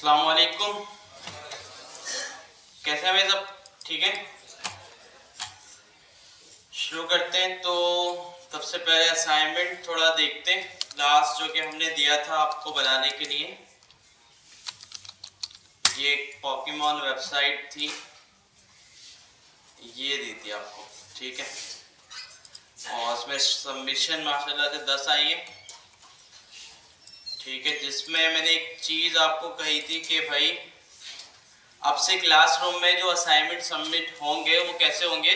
अस्सलाम वालेकुम। कैसे हैं भाई सब? ठीक है, शुरू करते हैं। तो सबसे पहले असाइनमेंट थोड़ा देखते हैं, लास्ट जो कि हमने दिया था आपको बनाने के लिए। ये एक पोकेमॉन वेबसाइट थी, ये दी थी आपको, ठीक है। और उसमें सबमिशन माशाल्लाह से 10 आई है, ठीक है। जिसमें मैंने एक चीज़ आपको कही थी कि भाई अब से क्लासरूम में जो असाइनमेंट सबमिट होंगे वो कैसे होंगे,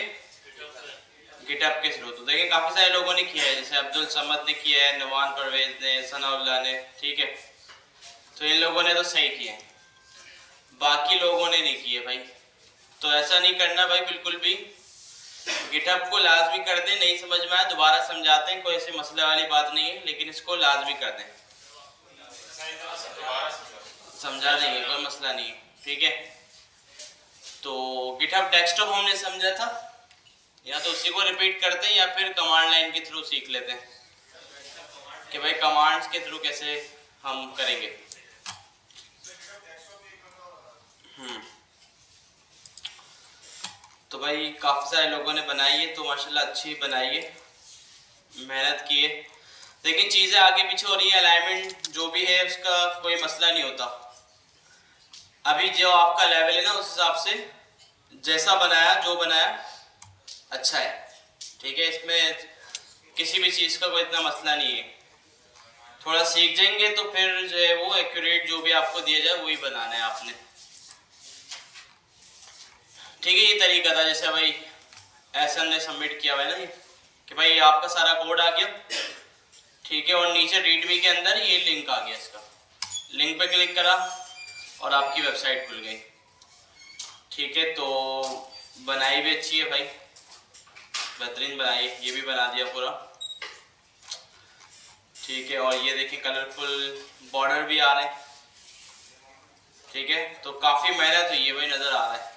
गिटअप के थ्रू। तो देखिए काफ़ी सारे लोगों ने किया है, जैसे अब्दुल समद ने किया है, नवान परवेज ने, सनाउल्लाह ने, ठीक है। तो इन लोगों ने तो सही किया है, बाकी लोगों ने नहीं किए भाई। तो ऐसा नहीं करना भाई बिल्कुल भी। गिटअप को लाजमी कर दें, नहीं समझ में आया दोबारा समझाते हैं, कोई ऐसी मसले वाली बात नहीं है, लेकिन इसको लाजमी कर दें, समझा देंगे, कोई मसला नहीं है, ठीक है। तो गिटहब डेस्कटॉप हमने समझा था, या तो उसी को रिपीट करते हैं या फिर कमांड लाइन के थ्रू सीख लेते हैं कि भाई कमांड्स के थ्रू कैसे हम करेंगे। तो भाई काफ़ी सारे लोगों ने बनाई है, तो माशाल्लाह अच्छी बनाई है, मेहनत की है। लेकिन चीज़ें आगे पीछे हो रही है, अलाइनमेंट जो भी है उसका कोई मसला नहीं होता। अभी जो आपका लेवल है ना, उस हिसाब से जैसा बनाया, जो बनाया अच्छा है, ठीक है। इसमें किसी भी चीज़ का कोई इतना मसला नहीं है। थोड़ा सीख जाएंगे तो फिर जो है वो एक्यूरेट जो भी आपको दिया जाए वही बनाना है आपने, ठीक है। ये तरीका था, जैसे भाई एहसन ने सबमिट किया हुआ है ना ये, कि भाई आपका सारा कोड आ गया, ठीक है। और नीचे रीडमी के अंदर ये लिंक आ गया, इसका लिंक पे क्लिक करा और आपकी वेबसाइट खुल गई, ठीक है। तो बनाई भी अच्छी है भाई, बेहतरीन बनाई है, ये भी बना दिया पूरा, ठीक है। और ये देखिए कलरफुल बॉर्डर भी आ रहे हैं, ठीक है। तो काफ़ी मेहनत हुई है भाई, नज़र आ रहा है,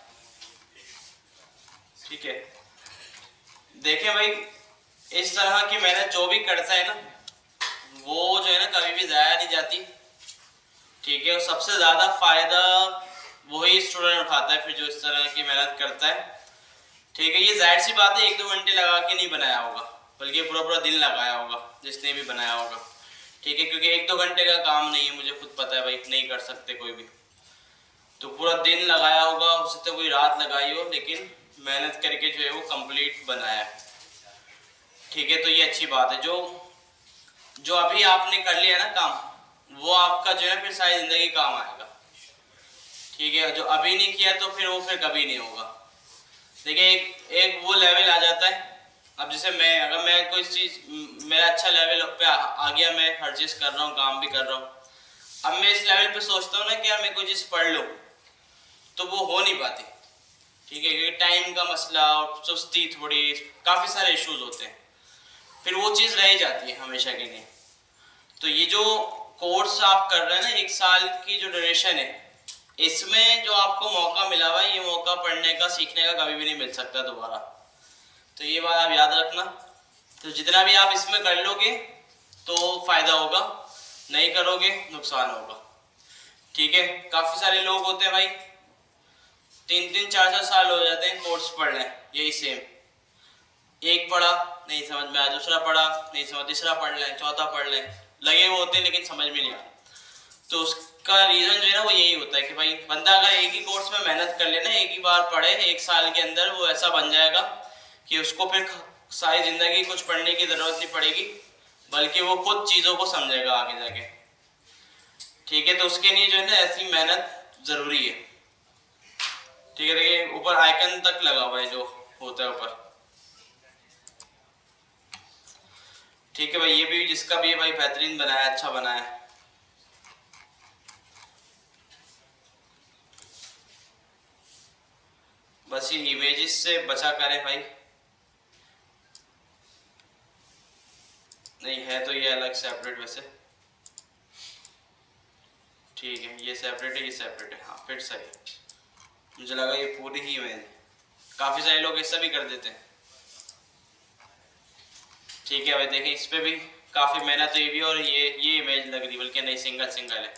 ठीक है। देखें भाई, इस तरह की मेहनत जो भी करता है ना, वो जो है ना कभी भी ज़ाया नहीं जाती, ठीक है। और सबसे ज़्यादा फ़ायदा वही स्टूडेंट उठाता है फिर जो इस तरह की मेहनत करता है, ठीक है। ये जाहिर सी बात है, 1-2 घंटे लगा के नहीं बनाया होगा, बल्कि पूरा पूरा दिन लगाया होगा जिसने भी बनाया होगा, ठीक है। क्योंकि 1-2 घंटे का काम नहीं है, मुझे खुद पता है भाई, नहीं कर सकते कोई भी। तो पूरा दिन लगाया होगा, हो सकता है कोई रात लगाई हो, लेकिन मेहनत करके जो है वो कंप्लीट बनाया, ठीक है। तो ये अच्छी बात है, जो जो अभी आपने कर लिया ना काम, वो आपका जो है फिर सारी ज़िंदगी काम आएगा, ठीक है। जो अभी नहीं किया तो फिर वो फिर कभी नहीं होगा। देखिए एक एक वो लेवल आ जाता है, अब जैसे अगर मैं कोई चीज़, मेरा अच्छा लेवल पे आ गया, मैं हर चीज़ कर रहा हूँ, काम भी कर रहा हूँ, अब मैं इस लेवल पे सोचता हूँ ना कि यार मैं कोई चीज़ पढ़ लूँ, तो वो हो नहीं पाती, ठीक है। क्योंकि टाइम का मसला और सुस्ती, थोड़ी काफ़ी सारे इश्यूज होते हैं, फिर वो चीज़ रह जाती है हमेशा के लिए। तो ये जो कोर्स आप कर रहे हैं ना, 1 साल की जो ड्यूरेशन है, इसमें जो आपको मौका मिला हुआ है, ये मौका पढ़ने का, सीखने का कभी भी नहीं मिल सकता दोबारा। तो ये बात आप याद रखना। तो जितना भी आप इसमें कर लोगे तो फ़ायदा होगा, नहीं करोगे नुकसान होगा, ठीक है। काफ़ी सारे लोग होते हैं भाई, 3-3, 4-4 साल हो जाते हैं कोर्स पढ़ लें, यही सेम, एक पढ़ा नहीं समझ में आया, दूसरा पढ़ा नहीं समझ, तीसरा पढ़ लें, चौथा पढ़ लें, लगे वो होते हैं लेकिन समझ में नहीं आता। तो उसका रीज़न जो है ना वो यही होता है कि भाई बंदा अगर एक ही कोर्स में मेहनत कर लेना, एक ही बार पढ़े, 1 साल के अंदर वो ऐसा बन जाएगा कि उसको फिर सारी ज़िंदगी कुछ पढ़ने की ज़रूरत नहीं पड़ेगी, बल्कि वो खुद चीज़ों को समझेगा आगे जाके, ठीक है। तो उसके लिए जो है ना ऐसी मेहनत ज़रूरी है, ठीक है। देखिए ऊपर आइकन तक लगा हुआ है जो होता है ऊपर, ठीक है भाई। ये भी जिसका भी भाई बेहतरीन बनाया, अच्छा बनाया, बस ये इमेजेस से बचा करें भाई, नहीं है तो ये अलग सेपरेट, वैसे ठीक है, ये सेपरेट है, ये सेपरेट है, हाँ फिर सही। मुझे लगा ये पूरी ही इमेज है, काफ़ी सारे लोग ऐसा भी कर देते हैं, ठीक है भाई। देखिए इस पर भी काफ़ी मेहनत हुई भी, और ये इमेज लग रही, बल्कि नहीं, सिंगल सिंगल है,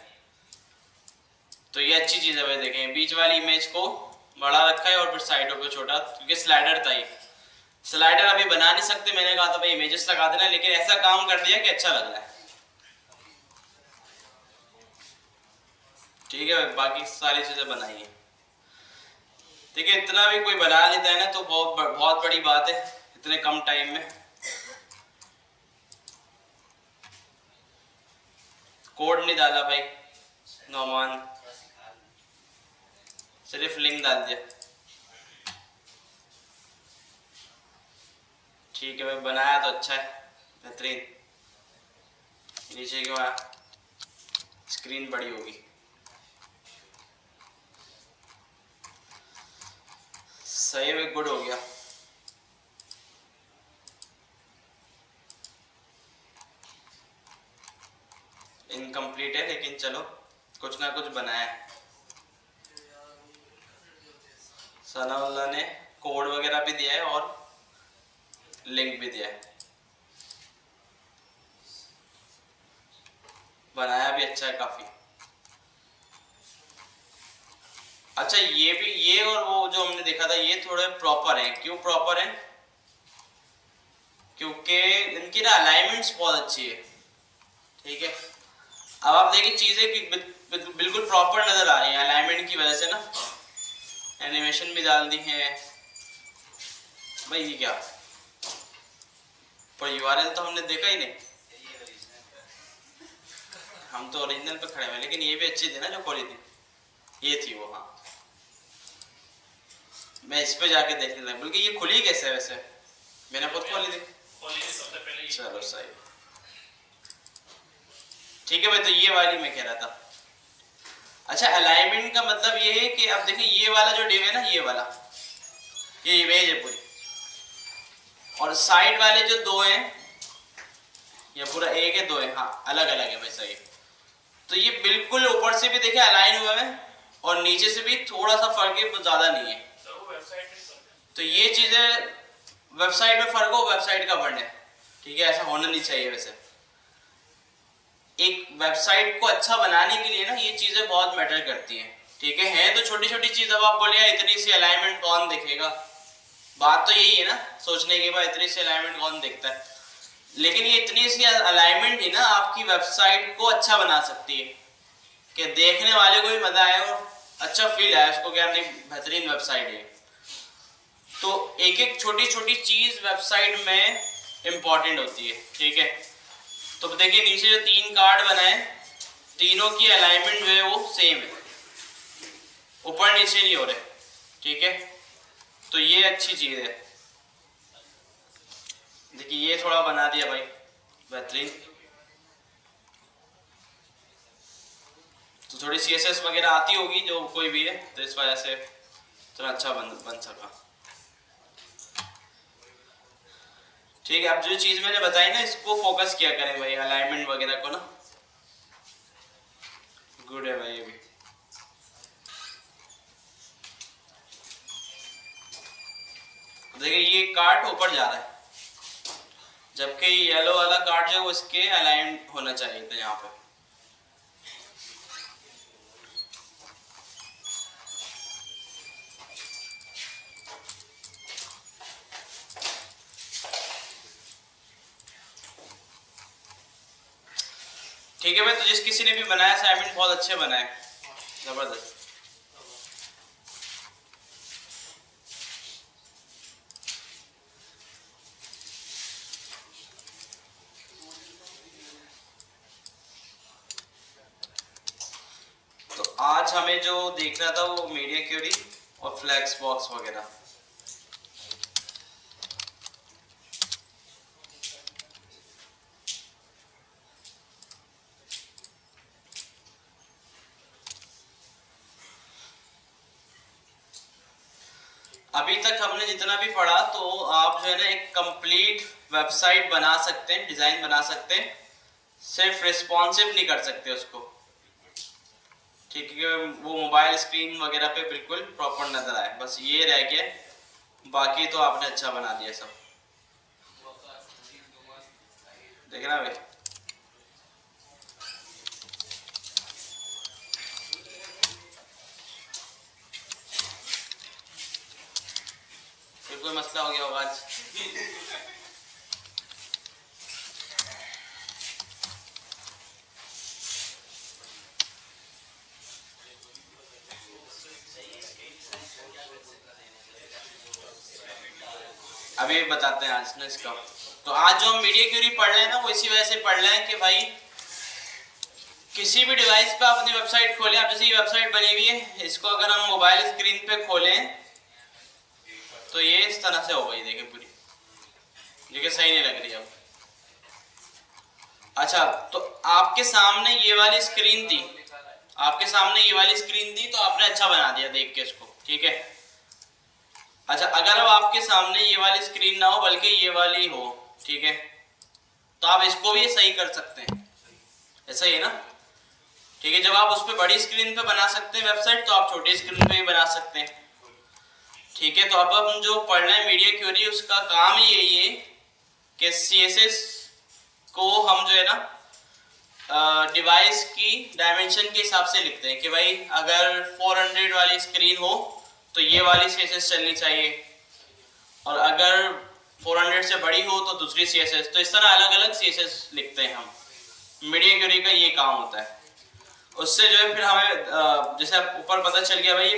तो ये अच्छी चीज़ है भाई। देखें बीच वाली इमेज को बड़ा रखा है और फिर साइडों पे छोटा, क्योंकि स्लाइडर था ये। स्लाइडर अभी बना नहीं सकते, मैंने कहा था भाई इमेजेस लगा देना, लेकिन ऐसा काम कर दिया कि अच्छा लग रहा है। ठीक है भाई, बाकी सारी चीज़ें बनाई है। देखिए इतना भी कोई बना लेता है ना तो बहुत बड़ी बात है इतने कम टाइम में। कोड नहीं डाला भाई नौमान, सिर्फ लिंक डाल दिया। ठीक है भाई, बनाया तो अच्छा है, बेहतरीन। नीचे के बाद स्क्रीन बड़ी होगी। सही में गुड हो गया। इनकम्प्लीट है लेकिन चलो कुछ ना कुछ बनाया है। सनाउल्लाह ने कोड वगैरह भी दिया है और लिंक भी दिया है, बनाया भी अच्छा है काफी। अच्छा ये भी, ये और वो जो हमने देखा था ये थोड़े प्रॉपर हैं। क्यों प्रॉपर हैं? क्योंकि इनकी ना अलाइनमेंट्स बहुत अच्छी है। ठीक है, अब आप देखिए चीजें बिल्कुल प्रॉपर नजर आ रही है अलाइनमेंट की वजह से ना। एनिमेशन भी डाल दी है भाई। ये क्या पर यूआरएल तो हमने देखा ही नहीं, हम तो ओरिजिनल पे खड़े हुए। लेकिन ये भी अच्छी थी ना जो खोली थी, ये थी वो। हाँ मैं इस पे जाके देखने लगा, बल्कि ये खुली कैसे है वैसे? मैंने खुद खोली थी। चलो सही, ठीक है भाई। तो ये वाली मैं कह रहा था। अच्छा अलाइनमेंट का मतलब ये है कि अब देखिए ये वाला जो डिव है ना, ये वाला ये इमेज है पूरी, और साइड वाले जो दो हैं, ये पूरा एक है दो है, हाँ अलग अलग है भाई। सही, तो ये बिल्कुल ऊपर से भी देखिए अलाइन हुआ है और नीचे से भी थोड़ा सा फर्क है, ज्यादा नहीं है। तो ये चीजें वेबसाइट में फर्क हो, वेबसाइट का बढ़ है। ठीक है, ऐसा होना नहीं चाहिए। वैसे एक वेबसाइट को अच्छा बनाने के लिए ना ये चीजें बहुत मैटर करती हैं। ठीक है तो छोटी छोटी चीज। अब आप बोले इतनी सी अलाइनमेंट कौन देखेगा, बात तो यही है ना सोचने के बाद, इतनी सी अलाइनमेंट कौन देखता है। लेकिन ये इतनी सी अलाइनमेंट ही ना आपकी वेबसाइट को अच्छा बना सकती है, कि देखने वाले को भी मजा आए और अच्छा फील आए उसको, क्या नहीं बेहतरीन वेबसाइट है। तो एक एक छोटी छोटी चीज वेबसाइट में इंपॉर्टेंट होती है। ठीक है, तो देखिए नीचे जो तीन कार्ड बनाए, तीनों की अलाइनमेंट जो है वो सेम है, ऊपर नीचे नहीं हो रहे। ठीक है, तो ये अच्छी चीज है। देखिए ये थोड़ा बना दिया भाई बेहतरीन। तो थोड़ी CSS वगैरह आती होगी जो कोई भी है, तो इस वजह से थोड़ा अच्छा बन सका। ठीक है, अब जो चीज मैंने बताई ना इसको फोकस किया करें भाई, अलाइनमेंट वगैरह को ना। गुड है भाई ये भी। देखिए ये कार्ड ऊपर जा रहा है, जबकि येलो वाला कार्ड जो है वो इसके अलाइन होना चाहिए था यहाँ पे। ठीक है भाई, तो जिस किसी ने भी बनाया असाइनमेंट बहुत अच्छे बनाए, जबरदस्त। तो आज हमें जो देखना था वो मीडिया क्वेरी और फ्लैक्स बॉक्स वगैरह। अभी तक हमने जितना भी पढ़ा, तो आप जो है ना एक कंप्लीट वेबसाइट बना सकते हैं, डिजाइन बना सकते हैं, सिर्फ रिस्पॉन्सिव नहीं कर सकते उसको। ठीक है, वो मोबाइल स्क्रीन वगैरह पे बिल्कुल प्रॉपर नजर आए, बस ये रह गया। बाकी तो आपने अच्छा बना दिया सब, देखना भाई। मसला हो गया होगा आज। अभी बताते हैं आज ना इसका। तो आज जो हम मीडिया क्यूरी पढ़ रहे हैं ना, वो इसी वजह से पढ़ रहे हैं कि भाई किसी भी डिवाइस पे आप अपनी वेबसाइट खोलें। आप जैसे ये वेबसाइट बनी हुई है, इसको अगर हम मोबाइल स्क्रीन पे खोलें तो ये इस तरह से हो गई, देखें पूरी, देखिए सही नहीं लग रही अब। अच्छा, तो आपके सामने ये वाली स्क्रीन थी, आपके सामने ये वाली स्क्रीन थी, तो आपने अच्छा बना दिया देख के इसको, ठीक है। अच्छा, अगर अब आपके सामने ये वाली स्क्रीन ना हो बल्कि ये वाली हो, ठीक है, तो आप इसको भी सही कर सकते हैं, ऐसा ही है ना, ठीक है। जब आप उस पर बड़ी स्क्रीन पे बना सकते हैं वेबसाइट, तो आप छोटी स्क्रीन पे भी बना सकते हैं, ठीक है। तो अब हम जो पढ़ रहे हैं मीडिया क्यूरी, उसका काम ही यही है कि CSS को हम जो है ना डिवाइस की डायमेंशन के हिसाब से लिखते हैं कि भाई अगर 400 वाली स्क्रीन हो तो ये वाली CSS चलनी चाहिए, और अगर 400 से बड़ी हो तो दूसरी CSS। तो इस तरह अलग अलग CSS लिखते हैं हम। मीडिया क्यूरी का ये काम होता है। उससे जो है फिर हमें जैसे ऊपर पता चल गया भाई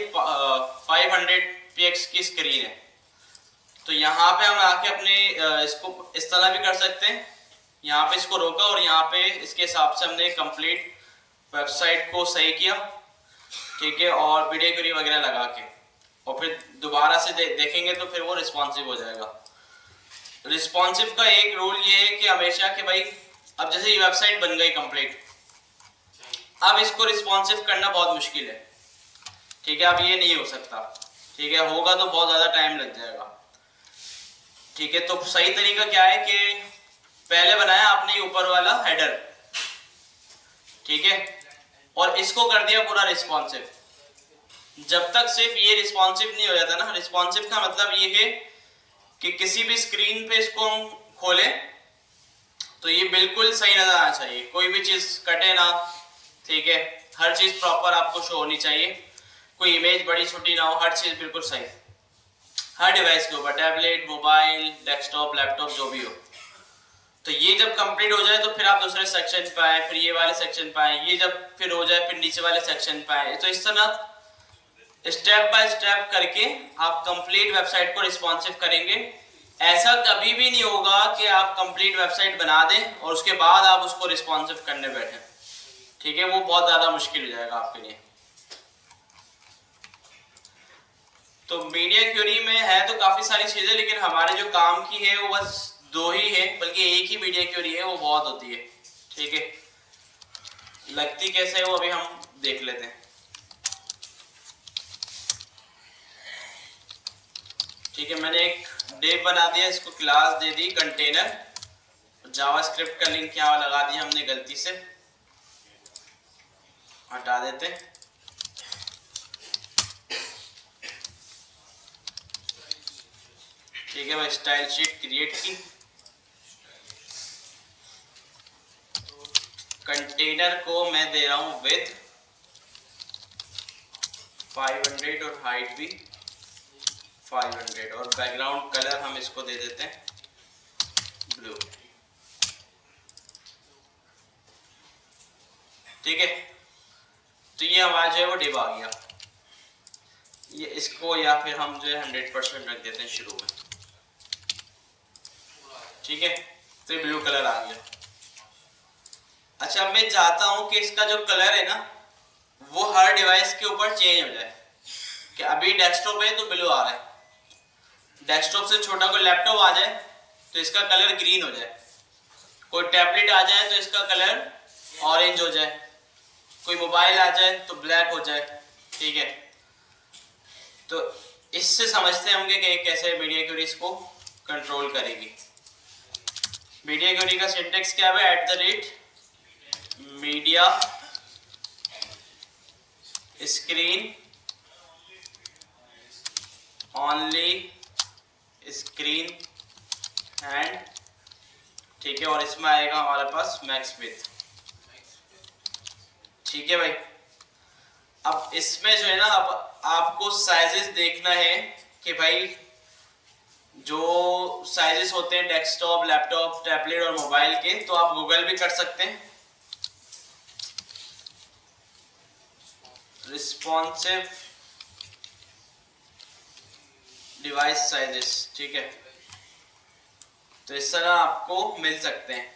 500px की स्क्रीन है, तो यहाँ पे हम आके अपने इसको इस तरह भी कर सकते हैं। यहाँ पे इसको रोका और यहाँ पे इसके हिसाब से हमने कंप्लीट वेबसाइट को सही किया, ठीक है, और वीडियो क्यूरी वगैरह लगा के, और फिर दोबारा से देखेंगे तो फिर वो रिस्पॉन्सिव हो जाएगा। रिस्पॉन्सिव का एक रूल ये है कि हमेशा कि भाई अब जैसे ये वेबसाइट बन गई कंप्लीट, अब इसको रिस्पॉन्सिव करना बहुत मुश्किल है, ठीक है। अब ये नहीं हो सकता, ठीक है, होगा तो बहुत ज़्यादा टाइम लग जाएगा, ठीक है। तो सही तरीका क्या है कि पहले बनाया आपने ऊपर वाला हेडर, ठीक है, और इसको कर दिया पूरा रिस्पॉन्सिव। जब तक सिर्फ ये रिस्पॉन्सिव नहीं हो जाता ना, रिस्पॉन्सिव का मतलब ये है कि किसी भी स्क्रीन पे इसको हम खोलें तो ये बिल्कुल सही नजर आना चाहिए, कोई भी चीज़ कटे ना, ठीक है, हर चीज़ प्रॉपर आपको शो होनी चाहिए, कोई इमेज बड़ी छोटी ना हो, हर चीज़ बिल्कुल सही, हर डिवाइस के ऊपर, टैबलेट, मोबाइल, डेस्कटॉप, लैपटॉप, जो भी हो। तो ये जब कंप्लीट हो जाए तो फिर आप दूसरे सेक्शन पे आए, फिर ये वाले सेक्शन पे आए, ये जब फिर हो जाए फिर नीचे वाले सेक्शन पे आए। तो इस तरह स्टेप बाय स्टेप करके आप कंप्लीट वेबसाइट को रिस्पॉन्सिव करेंगे। ऐसा कभी भी नहीं होगा कि आप कंप्लीट वेबसाइट बना दें और उसके बाद आप उसको रिस्पॉन्सिव करने बैठे, ठीक है, वो बहुत ज़्यादा मुश्किल हो जाएगा आपके लिए। तो मीडिया क्यूरी में है तो काफ़ी सारी चीज़ें, लेकिन हमारे जो काम की है वो बस 2 ही है, बल्कि एक ही मीडिया क्यूरी है, वो बहुत होती है, ठीक है। लगती कैसे है वो अभी हम देख लेते हैं, ठीक है। मैंने एक डेव बना दिया, इसको क्लास दे दी कंटेनर, जावास्क्रिप्ट का लिंक यहाँ लगा दिया हमने गलती से, हटा देते हैं, ठीक है भाई। स्टाइल शीट क्रिएट की, कंटेनर को मैं दे रहा हूँ विथ 500 और हाइट भी 500, और बैकग्राउंड कलर हम इसको दे देते हैं ब्लू, ठीक है। तो ये हमारा जो है वो डिव आ गया, ये इसको या फिर हम जो है 100% रख देते हैं शुरू में, ठीक है। तो ये ब्लू कलर आ गया। अच्छा, मैं चाहता हूं कि इसका जो कलर है ना वो हर डिवाइस के ऊपर चेंज हो जाए, कि अभी डेस्कटॉप है तो ब्लू आ रहा है, डेस्कटॉप से छोटा कोई लैपटॉप आ जाए तो इसका कलर ग्रीन हो जाए, कोई टैबलेट आ जाए तो इसका कलर ऑरेंज हो जाए, कोई मोबाइल आ जाए तो ब्लैक हो जाए, ठीक है। तो इससे समझते हैं हम कि कैसे मीडिया क्यूरी इसको कंट्रोल करेगी। मीडिया क्यूरी का सिंटेक्स क्या है? @Media screen only screen and, ठीक है, और इसमें आएगा हमारे पास मैक्स विड्थ, ठीक है भाई। अब इसमें जो है ना, अब आपको साइजेस देखना है कि भाई जो साइजेस होते हैं डेस्कटॉप, लैपटॉप, टैबलेट और मोबाइल के, तो आप गूगल भी कर सकते हैं। रिस्पॉन्सिव डिवाइस साइजेस, ठीक है, तो इस तरह आपको मिल सकते हैं।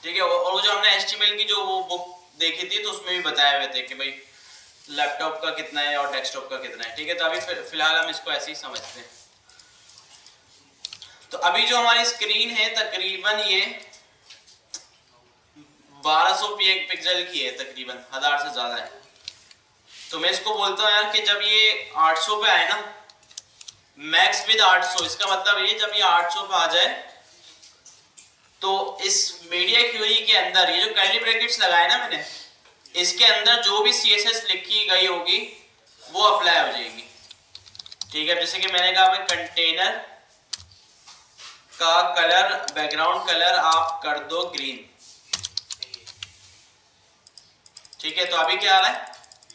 ठीक है, और वो जो हमने HTML की जो वो बुक देखी थी तो उसमें भी बताए हुए थे कि भाई लैपटॉप का कितना है और डेस्कटॉप का कितना है। ठीक है, तो अभी फिलहाल हम इसको ऐसे ही समझते हैं। तो अभी जो हमारी स्क्रीन है तकरीबन ये 1200 पिक्सल की है, तकरीबन 1000 से ज्यादा है। तो मैं इसको बोलता हूँ यार कि जब ये 800 पे आए ना, मैक्स विद 800, इसका मतलब ये जब ये 800 पे आ जाए तो इस मीडिया क्यूरी के अंदर ये जो कर्ली ब्रैकेट्स लगाए ना मैंने, इसके अंदर जो भी CSS लिखी गई होगी वो अप्लाई हो जाएगी। ठीक है, जैसे कि मैंने कहा भाई कंटेनर का कलर, बैकग्राउंड कलर आप कर दो ग्रीन। ठीक है, तो अभी क्या आ रहा है,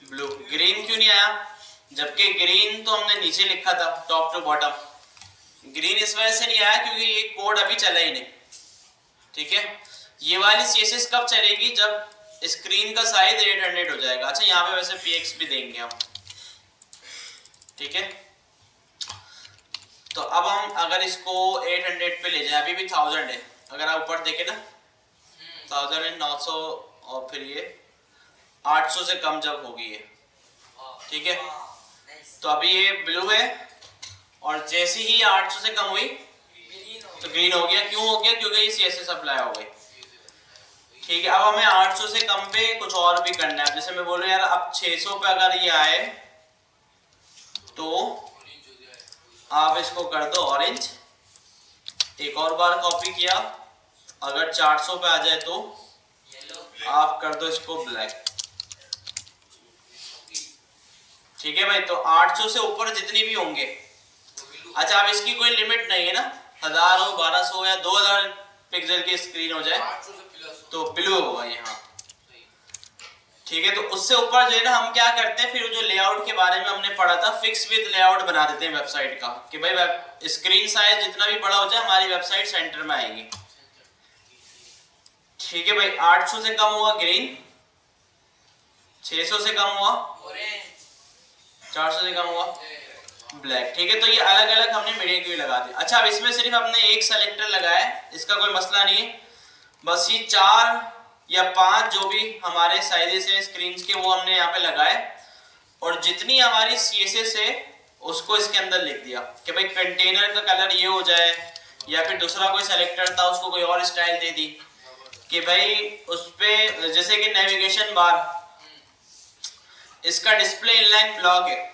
ब्लू। ग्रीन क्यों नहीं आया, जबकि ग्रीन तो हमने नीचे लिखा था टॉप टू बॉटम। ग्रीन इस वजह से नहीं आया क्योंकि ये कोड अभी चला ही नहीं। ठीक है, ये वाली CSS कब चलेगी, जब स्क्रीन का साइज 800 हो जाएगा। अच्छा, यहाँ पे वैसे px भी देंगे हम। ठीक है, तो अब हम अगर इसको 800 पे ले जाए, अभी भी 1000 है, अगर आप ऊपर देखें ना 1000 है, 900 और फिर ये 800 से कम जब होगी ये। ठीक है, तो अभी ये ब्लू है और जैसे ही 800 से कम हुई तो ग्रीन हो गया। क्यों हो गया, क्योंकि ये CSS अप्लाई हो गई। ठीक है, अब हमें 800 से कम पे कुछ और भी करना है। जैसे मैं बोल रहा हूँ यार, अब 600 पे अगर ये आए तो आप इसको कर दो ऑरेंज। एक और बार कॉपी किया, अगर 400 पे आ जाए तो आप कर दो इसको ब्लैक। ठीक है भाई, तो 800 से ऊपर जितनी भी होंगे, अच्छा अब इसकी कोई लिमिट नहीं है ना, 1000 हो, 1200 या 2000 पिक्सल की स्क्रीन हो जाए तो ब्लू होगा यहाँ। ठीक है, तो उससे ऊपर जो है ना हम क्या करते हैं, फिर जो लेआउट के बारे में हमने पढ़ा था, फिक्स विद लेआउट बना देते हैं वेबसाइट का, कि भाई स्क्रीन साइज जितना भी बड़ा हो जाए हमारी वेबसाइट सेंटर में आएगी। ठीक है भाई, 800 से कम हुआ ग्रीन, 600 से कम हुआ, 400 से कम हुआ ब्लैक। ठीक है, तो ये अलग अलग हमने मीडिया क्यू लगा दी। अच्छा, अब इसमें सिर्फ हमने एक सेलेक्टर लगाया है, इसका कोई मसला नहीं है, बस ये 4 या 5 जो भी हमारे साइजेस हैं स्क्रीन के वो हमने यहाँ पे लगाए, और जितनी हमारी CSS है उसको इसके अंदर लिख दिया कि भाई कंटेनर का कलर ये हो जाए, या फिर दूसरा कोई सेलेक्टर था उसको कोई और स्टाइल दे दी कि भाई उस पे, जैसे कि नेविगेशन बार, इसका डिस्प्ले इनलाइन ब्लॉक है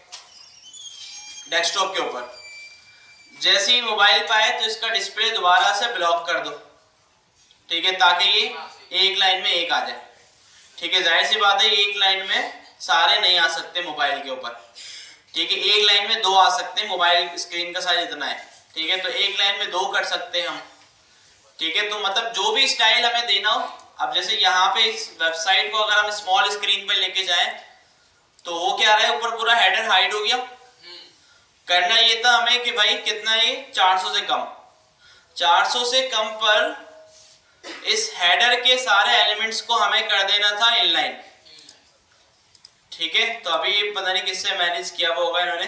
डेस्कटॉप के ऊपर, जैसे ही मोबाइल पे आए तो इसका डिस्प्ले दोबारा से ब्लॉक कर दो। ठीक है, ताकि ये एक लाइन में एक आ जाए। ठीक है, जाहिर सी बात है एक लाइन में सारे नहीं आ सकते मोबाइल के ऊपर। ठीक है, एक लाइन में 2 आ सकते हैं, मोबाइल स्क्रीन का साइज इतना है। ठीक है, तो एक लाइन में 2 कर सकते हैं हम। ठीक है, तो मतलब जो भी स्टाइल हमें देना हो, अब जैसे यहाँ पे इस वेबसाइट को अगर हम स्मॉल स्क्रीन पे लेके जाएं तो वो क्या रहा है, ऊपर पूरा हेडर हाइड हो गया। करना ये था हमें कि भाई कितना है, 400 से कम, 400 से कम पर इस हेडर के सारे एलिमेंट्स को हमें कर देना था इनलाइन। ठीक है, तो अभी पता नहीं किससे मैनेज किया हुआ होगा इन्होंने।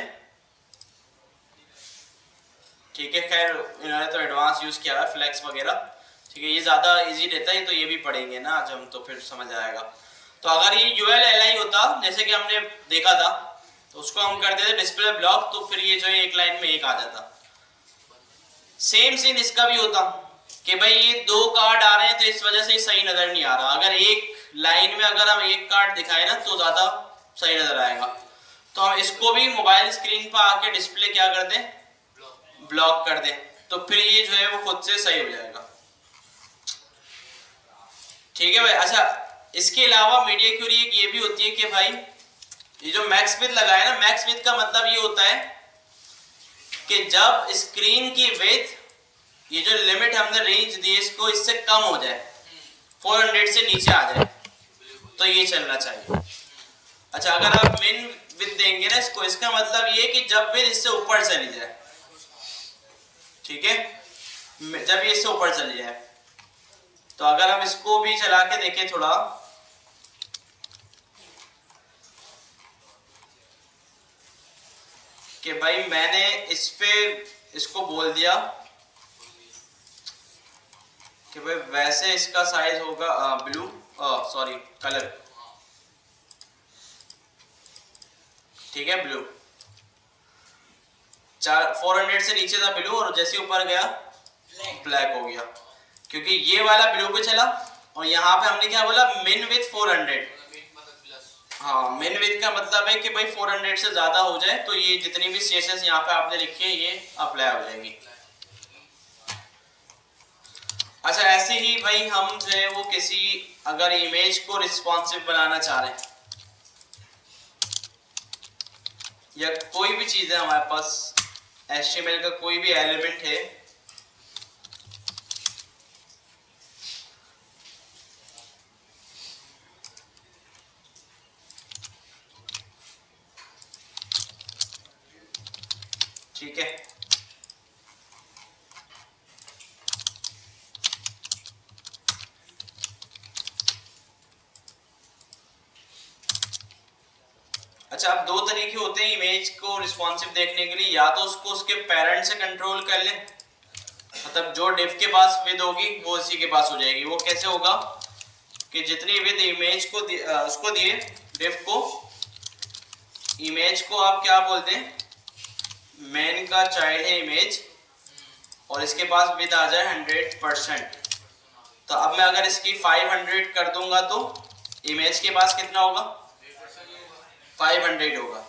ठीक है, खैर इन्होंने तो एडवांस यूज किया है फ्लेक्स वगैरह। ठीक है, ये ज्यादा इजी रहता है, तो ये भी पढ़ेंगे ना आज हम, तो फिर समझ आएगा। तो अगर ये ULLI होता जैसे कि हमने देखा था, तो उसको हम कर देते डिस्प्ले ब्लॉक, तो फिर ये जो है एक लाइन में एक आ जाता। सेम सीन इसका भी होता कि भाई ये 2 कार्ड आ रहे हैं तो इस वजह से सही नजर नहीं आ रहा। अगर एक लाइन में अगर हम एक कार्ड दिखाए ना तो ज्यादा सही नजर आएगा। तो हम इसको भी मोबाइल स्क्रीन पर आके डिस्प्ले क्या कर दें, ब्लॉक कर दें, तो फिर ये जो है वो खुद से सही हो जाएगा। ठीक है भाई। अच्छा, इसके अलावा मीडिया क्यूरी एक ये भी होती है कि भाई ये जो मैक्स विड्थ लगाया ना, मैक्स विड्थ का मतलब ये होता है कि जब स्क्रीन की विड्थ, ये जो लिमिट हमने रेंज दी है इसको, इससे कम हो जाए, 400 से नीचे आ जाए। तो ये चलना चाहिए। अच्छा, अगर आप मिन विद देंगे ना इसको, इसका मतलब ये कि जब विद इससे ऊपर चली जाए, ठीक है, जब ये इससे ऊपर चली जाए। तो अगर हम इसको भी चला के देखें थोड़ा, कि भाई मैंने इस पे इसको बोल दिया कि भाई वैसे इसका साइज होगा ब्लू, सॉरी कलर, ठीक है, ब्लू 400 से नीचे था ब्लू, और जैसे ऊपर गया ब्लैक हो गया, क्योंकि ये वाला ब्लू पे चला। और यहाँ पे हमने क्या बोला, मिन विथ 400। हाँ, मिन विथ का मतलब है कि भाई 400 से ज्यादा हो जाए तो ये जितनी भी स्टेशंस यहाँ पे आपने लिखी है ये अप्लाई हो जाएगी। अच्छा, ऐसे ही भाई हम जो है वो किसी अगर इमेज को रिस्पॉन्सिव बनाना चाह रहे हैं, या कोई भी चीज है हमारे पास, HTML का कोई भी एलिमेंट है, ठीक है, अच्छा, अब दो तरीके होते हैं इमेज को रिस्पॉन्सिव देखने के लिए, या तो उसको उसके पेरेंट से कंट्रोल कर ले, मतलब जो डिव के पास विद होगी वो इसी के पास हो जाएगी। वो कैसे होगा कि जितनी विद इमेज को उसको दिए डिव को, इमेज को आप क्या बोलते हैं, मेन का चाइल्ड है इमेज, और इसके पास विद आ जाए 100%। तो अब मैं अगर इसकी 500 कर दूंगा तो इमेज के पास कितना होगा, 500 होगा,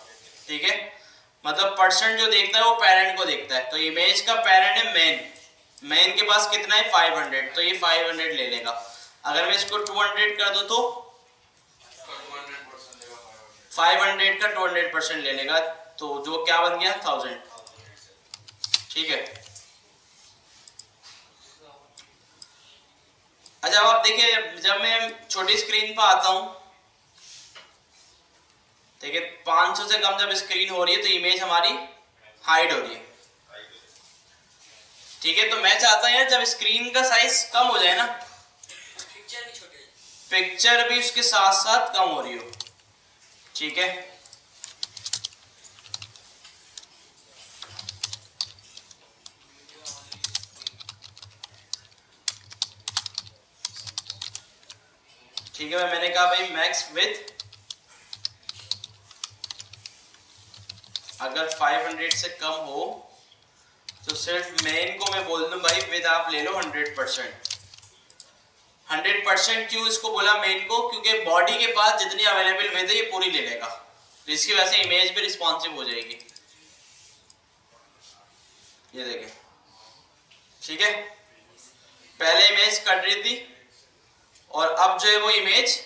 ठीक है। मतलब परसेंट जो देखता है वो पेरेंट को देखता है, तो इमेज का पेरेंट है मेन, मेन के पास कितना है 500, तो ये 500 ले लेगा। अगर मैं इसको 200 कर दूं तो 500 का 200% ले लेगा, तो जो क्या बन गया 1000, ठीक है। अच्छा, अब आप देखिए, जब मैं छोटी स्क्रीन पर आता हूं, देखिए 500 से कम जब स्क्रीन हो रही है तो इमेज हमारी हाइड हो रही है, ठीक है। तो मैं चाहता हूं यार जब स्क्रीन का साइज कम हो जाए ना, पिक्चर भी उसके साथ साथ कम हो रही हो, ठीक है। ठीक है, मैंने कहा भाई मैक्स विथ अगर 500 से कम हो तो सिर्फ मेन को मैं बोल दूं भाई विद आप ले लो 100%। 100% क्यों इसको बोला मेन को, क्योंकि बॉडी के पास जितनी अवेलेबल विद है ये पूरी ले लेगा, तो इसकी वजह से इमेज भी रिस्पॉन्सिव हो जाएगी। ये देखें, ठीक है, पहले इमेज कट रही थी और अब जो है वो इमेज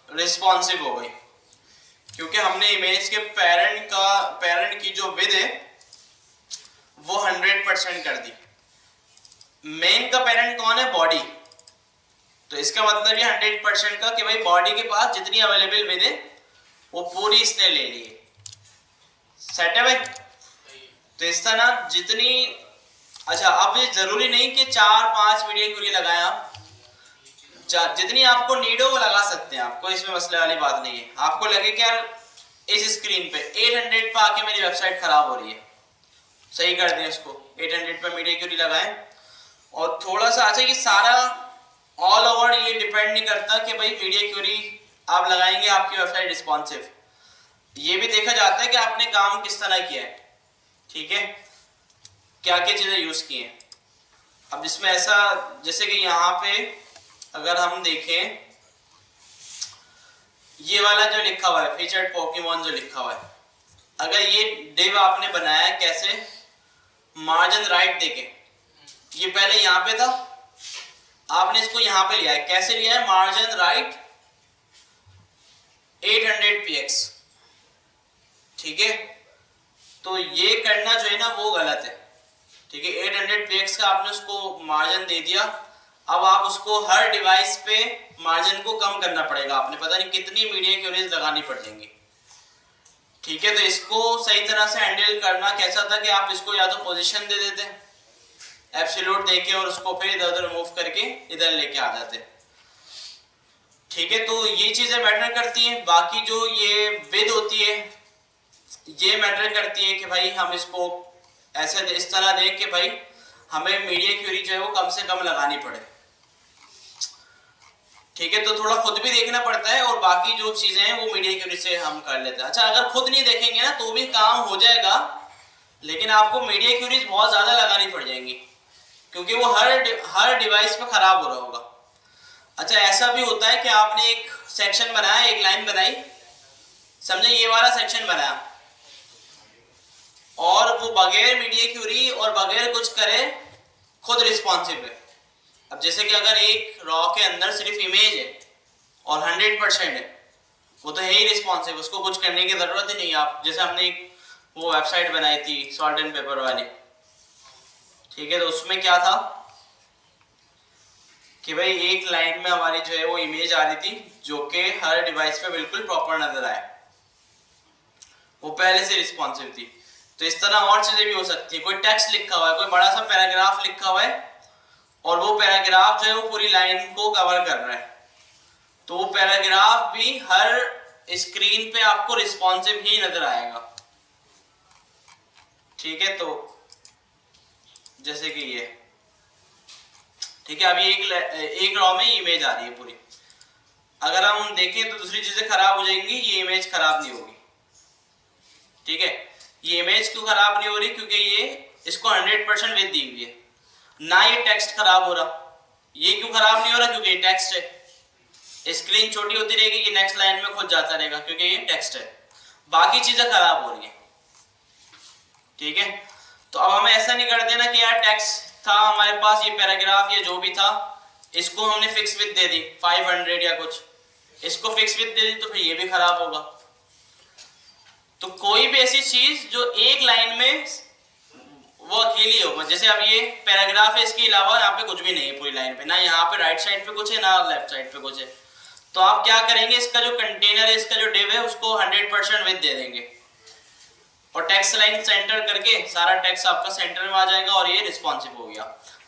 रिस्पॉन्सिव हो गई, क्योंकि हमने इमेज के पेरेंट की जो विद है वो 100% कर दी। मेन का पेरेंट कौन है, बॉडी, तो इसका मतलब ये 100% का कि भाई बॉडी के पास जितनी अवेलेबल विद है वो पूरी इसने ले ली है, सेट है भाई। तो इस तरह जितनी, अच्छा अब ये जरूरी नहीं कि 4-5 वीडियो क्यूरी लगाएं आप, जितनी आपको नीड हो वो लगा सकते हैं, आपको इसमें मसले वाली बात नहीं है। आपको लगे कि यार इस स्क्रीन पे 800 पे आके मेरी वेबसाइट खराब हो रही है, सही कर दें इसको 800 पे मीडिया क्यूरी लगाएं। और थोड़ा सा अच्छा, ये सारा ऑल ओवर ये डिपेंड नहीं करता कि भाई मीडिया क्यूरी आप लगाएंगे आपकी वेबसाइट रिस्पॉन्सिव, ये भी देखा जाता है कि आपने काम किस तरह किया है, ठीक है, क्या क्या चीजें यूज की हैं। अब जिसमें ऐसा, जैसे कि यहाँ पे अगर हम देखें ये वाला जो लिखा हुआ है फीचर्ड पोकेमॉन जो लिखा हुआ है, अगर ये डिव आपने बनाया है कैसे, मार्जिन राइट देके, ये पहले यहाँ पे था, आपने इसको यहाँ पे लिया है, कैसे लिया है, मार्जिन राइट 800px, ठीक है। तो ये करना जो है ना वो गलत है, ठीक है। 800px का आपने उसको मार्जिन दे दिया, अब आप उसको हर डिवाइस पे मार्जिन को कम करना पड़ेगा, आपने पता नहीं कितनी मीडिया क्यूरीज लगानी पड़ जाएंगी। ठीक है, तो इसको सही तरह से हैंडल करना कैसा था कि आप इसको या तो पोजीशन दे देते एब्सोल्यूट देके और उसको फिर इधर उधर मूव करके इधर लेके आ जाते। ठीक है, तो ये चीजें मैटर करती हैं। बाकी जो ये विद होती है ये मैटर करती है कि भाई हम इसको ऐसे इस तरह देख के भाई हमें मीडिया क्यूरी जो है वो कम से कम लगानी पड़े। ठीक है, तो थोड़ा खुद भी देखना पड़ता है और बाकी जो चीजें हैं वो मीडिया क्यूरी से हम कर लेते हैं। अच्छा, अगर खुद नहीं देखेंगे ना तो भी काम हो जाएगा, लेकिन आपको मीडिया क्यूरीज बहुत ज्यादा लगानी पड़ जाएंगी क्योंकि वो हर डिवाइस पे खराब हो रहा होगा। अच्छा, ऐसा भी होता है कि आपने एक सेक्शन बनाया, एक लाइन बनाई, समझे ये वाला सेक्शन बनाया और वो बगैर मीडिया क्यूरी और बगैर कुछ करे खुद रिस्पॉन्सिव है। अब जैसे कि अगर एक रॉ के अंदर सिर्फ इमेज है और 100% है, वो तो है ही रिस्पॉन्सिव, उसको कुछ करने की जरूरत ही नहीं। आप जैसे हमने एक वो वेबसाइट बनाई थी सॉल्ट एंड पेपर वाली, ठीक है, तो उसमें क्या था कि भाई एक लाइन में हमारी जो है वो इमेज आ रही थी जो कि हर डिवाइस पे बिल्कुल प्रॉपर नजर आए, वो पहले से रिस्पॉन्सिव थी। तो इस तरह और चीजें भी हो सकती है। कोई टेक्स्ट लिखा हुआ है, कोई बड़ा सा पैराग्राफ लिखा हुआ है और वो पैराग्राफ जो है वो पूरी लाइन को कवर कर रहा है, तो वो पैराग्राफ भी हर स्क्रीन पे आपको रिस्पॉन्सिव ही नजर आएगा। ठीक है, तो जैसे कि ये, ठीक है, अभी एक रॉ में इमेज आ रही है पूरी, अगर हम देखें तो दूसरी चीजें खराब हो जाएंगी, ये इमेज खराब नहीं होगी। ठीक है, ये इमेज क्यों खराब नहीं हो रही? क्योंकि ये इसको 100% विड्थ दी हुई है, ना ये टेक्स्ट खराब हो रहा। ये क्यों खराब नहीं हो रहा? क्योंकि ये टेक्स्ट है। स्क्रीन छोटी होती रहेगी, ये नेक्स्ट लाइन में खुद जाता रहेगा क्योंकि ये टेक्स्ट है। बाकी चीजें खराब हो रही है। ठीक है, तो अब हमें ऐसा नहीं कर देना कि यार टेक्स्ट था हमारे पास, ये पैराग्राफ ये जो भी था इसको हमने फिक्स विड्थ दे दी 500 या कुछ, इसको फिक्स विड्थ दे दी तो फिर ये भी खराब होगा। तो कोई भी ऐसी चीज जो एक लाइन में वो अकेली हो, जैसे अब ये पैराग्राफ है, इसके अलावा यहाँ पे कुछ भी नहीं है पूरी लाइन पे, ना यहाँ पे राइट साइड पे कुछ है ना लेफ्ट साइड पे कुछ है, तो आप क्या करेंगे, इसका जो कंटेनर है, इसका जो डिव है उसको 100% विड्थ दे देंगे और टेक्स्ट लाइन सेंटर करके सारा टेक्स्ट आपका सेंटर में आ जाएगा और ये रिस्पॉन्सिव हो गया।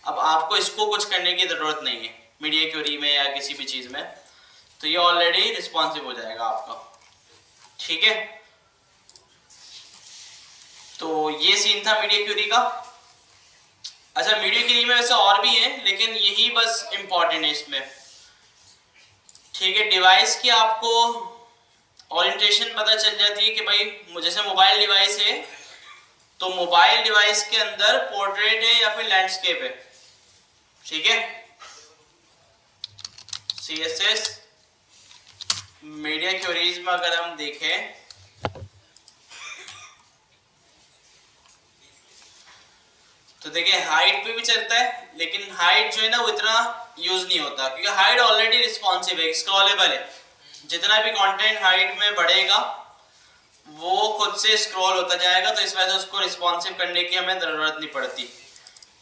अब आपको इसको कुछ करने की जरूरत नहीं है मीडिया क्यूरी में या किसी भी चीज में, तो ये ऑलरेडी रिस्पॉन्सिव हो जाएगा आपका। ठीक है, तो ये सीन था मीडिया क्यूरी का। अच्छा, मीडिया क्यूरी में वैसे और भी है लेकिन यही बस इंपॉर्टेंट है इसमें। ठीक है, डिवाइस की आपको ओरिएंटेशन पता चल जाती है कि भाई जैसे मोबाइल डिवाइस है तो मोबाइल डिवाइस के अंदर पोर्ट्रेट है या फिर लैंडस्केप है। ठीक है, CSS मीडिया क्यूरीज में अगर हम देखें तो देखिए हाइट पे भी चलता है, लेकिन हाइट जो है ना वो इतना यूज नहीं होता क्योंकि हाइट ऑलरेडी रिस्पॉन्सिव है, स्क्रॉलेबल है। जितना भी कंटेंट हाइट में बढ़ेगा वो खुद से स्क्रॉल होता जाएगा, तो इस वजह से उसको रिस्पॉन्सिव करने की हमें जरूरत नहीं पड़ती।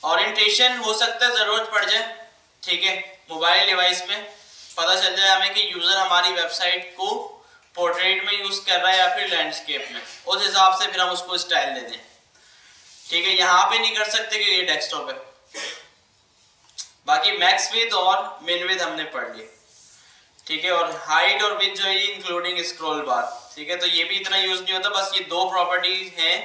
ओरिएंटेशन हो सकता है जरूरत पड़ जाए, ठीक है, मोबाइल डिवाइस में पता चल जाए हमें कि यूजर हमारी वेबसाइट को पोर्ट्रेट में यूज कर रहा है या फिर लैंडस्केप में, उस हिसाब से फिर हम उसको स्टाइल दे दें। ठीक है, यहाँ पे नहीं कर सकते क्योंकि ये डेस्कटॉप है। बाकी मैक्स विड्थ और मिन विड्थ हमने पढ़ ली। ठीक है, और हाइट और विड्थ जो है इंक्लूडिंग स्क्रॉल बार। ठीक है, तो ये भी इतना यूज नहीं होता, बस ये दो प्रॉपर्टी हैं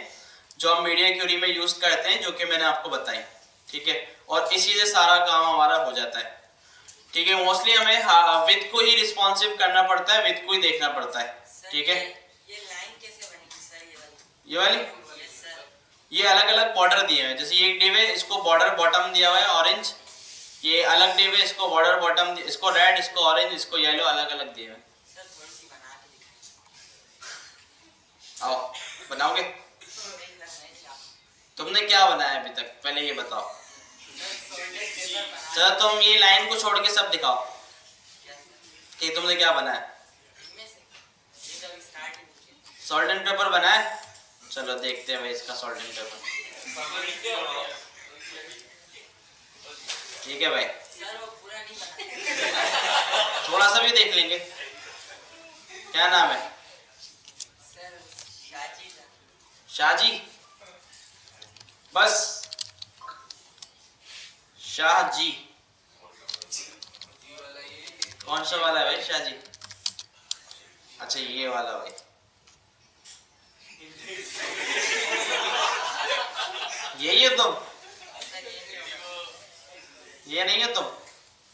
जो हम मीडिया क्यूरी में यूज करते हैं जो कि मैंने आपको बताई। ठीक है, और इसी से सारा काम हमारा हो जाता है। ठीक है, मोस्टली हमें विड्थ को ही रिस्पॉन्सिव करना पड़ता है, विड्थ को ही देखना पड़ता है। ठीक है, ये लाइन कैसे बनेगी सर? ये वाली ये अलग अलग बॉर्डर दिए हैं, जैसे ये डिव है इसको बॉर्डर बॉटम दिया हुआ है ऑरेंज, ये अलग डिव है इसको बॉर्डर बॉटम, इसको रेड, इसको ऑरेंज, इसको येलो, अलग अलग दिए हैं। सर थोड़ी सी बना के दिखाइए। आओ बनाओगे? तुमने क्या बनाया अभी तक, पहले ये बताओ। सर तुम ये लाइन को छोड़ के सब दिखाओ कि तुमने क्या बनाया। सॉल्ट एंड पेपर बनाया, चलो देखते हैं भाई इसका सॉल्ट एंड पेपर। ठीक है भाई, थोड़ा सा भी देख लेंगे। क्या नाम है? सर शाजी था। शाहजी, बस शाहजी। कौन सा वाला है भाई शाहजी? अच्छा ये वाला भाई। यही हो तुम? सर ये नहीं होगा। ये नहीं हो तुम?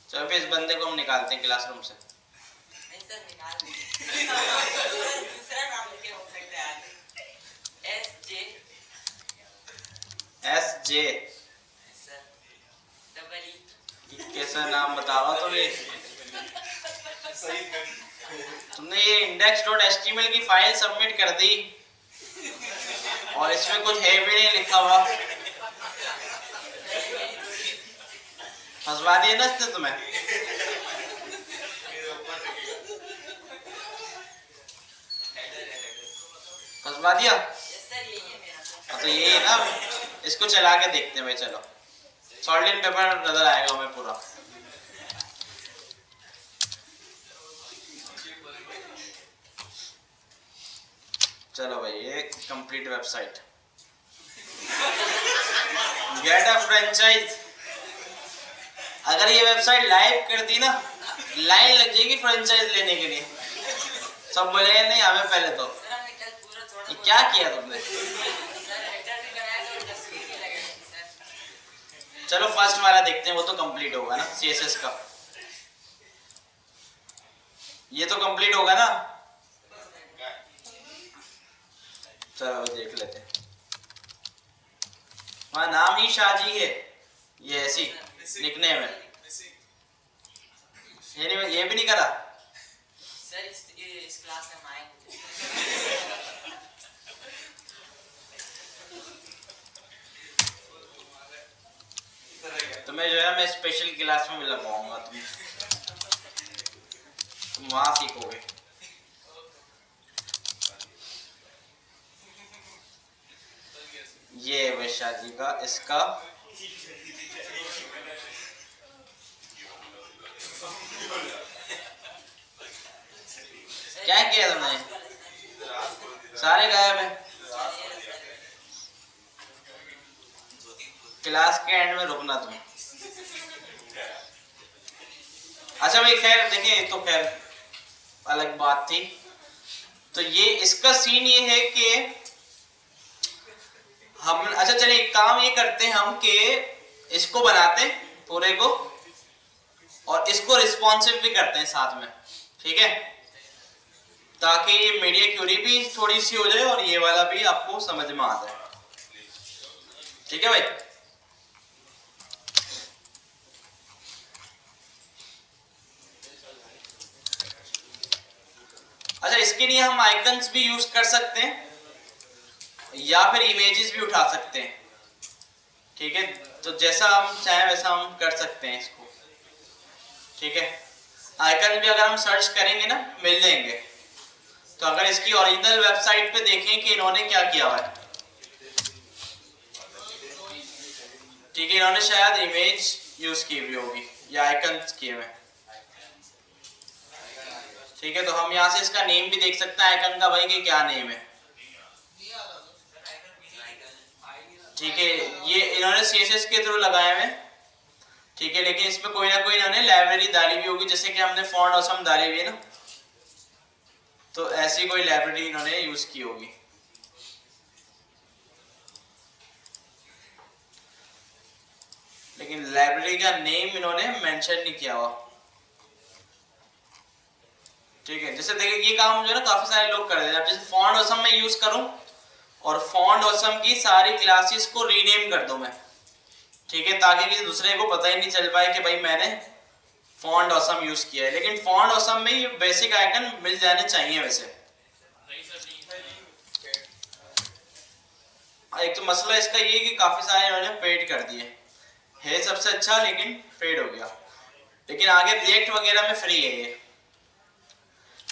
चलो फिर इस बंदे को हम निकालते हैं क्लासरूम से। नहीं सर निकाल दीजिए। सर दूसरा नाम लेके हो सकता है आगे। SJ। Sir double E. कैसा नाम बताओ तुम ये? तुमने ये index.html की फाइल सबमिट कर दी और इसमें कुछ है भी नहीं लिखा हुआ। फंसवा दिया ना इसने तुम्हें। फंसवा दिया। यस सर यही है मेरा सर। तो यही है ना, इसको चला के देखते हैं भाई। चलो सॉल्ट पेपर नजर आएगा हमें पूरा। चलो भाई ये complete website. Get a franchise. अगर ये वेबसाइट लाइव कर दी ना, लाइन लग जाएगी फ्रेंचाइज लेने के लिए। सब बोलेंगे नहीं हमें पहले तो। सर हमने कल पूरा थोड़ा ये बहुत- क्या किया तुमने? सर हेडर भी बनाया था और तस्वीर भी लगाई थी सर। चलो फर्स्ट वाला देखते हैं, वो तो कंप्लीट होगा ना CSS का। ये तो कंप्लीट होगा ना। चलो देख लेते हैं। वहाँ नाम ही शाहजी है, ये ऐसी निकनेम है। ये भी नहीं करा। सर इस क्लास में हम आएंगे। तुम्हें जो है मैं स्पेशल क्लास में लगवाऊंगा। तुम वहां सीखोगे। ये है शाह जी का, इसका क्या किया तुमने? सारे गायब हैं। क्लास के एंड में रुकना तुम। अच्छा भाई खैर देखिए, तो खैर अलग बात थी। तो ये इसका सीन ये है कि हम, अच्छा चलिए एक काम ये करते हैं हम कि इसको बनाते हैं पूरे को और इसको रिस्पॉन्सिव भी करते हैं साथ में, ठीक है? ताकि ये मीडिया क्यूरी भी थोड़ी सी हो जाए और ये वाला भी आपको समझ में आ जाए, ठीक है भाई? अच्छा इसके लिए हम आइकन्स भी यूज कर सकते हैं या फिर इमेजेस भी उठा सकते हैं, ठीक है? तो जैसा हम चाहें वैसा हम कर सकते हैं इसको, ठीक है? आइकन भी अगर हम सर्च करेंगे ना मिल जाएंगे। तो अगर इसकी ओरिजिनल वेबसाइट पे देखें कि इन्होंने क्या किया हुआ है, ठीक है? इन्होंने शायद इमेज यूज की हुई होगी या आइकन किए हुए, ठीक है? तो हम यहाँ से इसका नेम भी देख सकते हैं आइकन का भाई कि क्या नेम है, ठीक है? ये इन्होंने CSS के थ्रू लगाए हुए, ठीक है? लेकिन इसमें कोई ना कोई इन्होंने लाइब्रेरी डाली हुई होगी, जैसे कि हमने फॉन्ट ऑसम डाली हुई है ना, तो ऐसी कोई लाइब्रेरी इन्होंने यूज की होगी। लेकिन लाइब्रेरी का नेम इन्होंने मेंशन नहीं किया हुआ, ठीक है? जैसे देखिए ये काम जो है ना काफी सारे लोग कर देते हैं। जैसे फॉन्ट ऑसम में यूज करूं और फॉन्ट ऑसम की सारी क्लासेस को रीनेम कर दूं मैं, ठीक है? ताकि किसी दूसरे को पता ही नहीं चल पाए कि भाई मैंने फॉन्ट ऑसम यूज किया है। लेकिन फॉन्ट ऑसम में ये बेसिक आइकन मिल जाने चाहिए वैसे। एक तो मसला इसका ये कि काफी सारे इन्होंने पेड कर दिए है, सबसे अच्छा, लेकिन पेड हो गया। लेकिन आगे रिएक्ट वगैरह में फ्री है ये,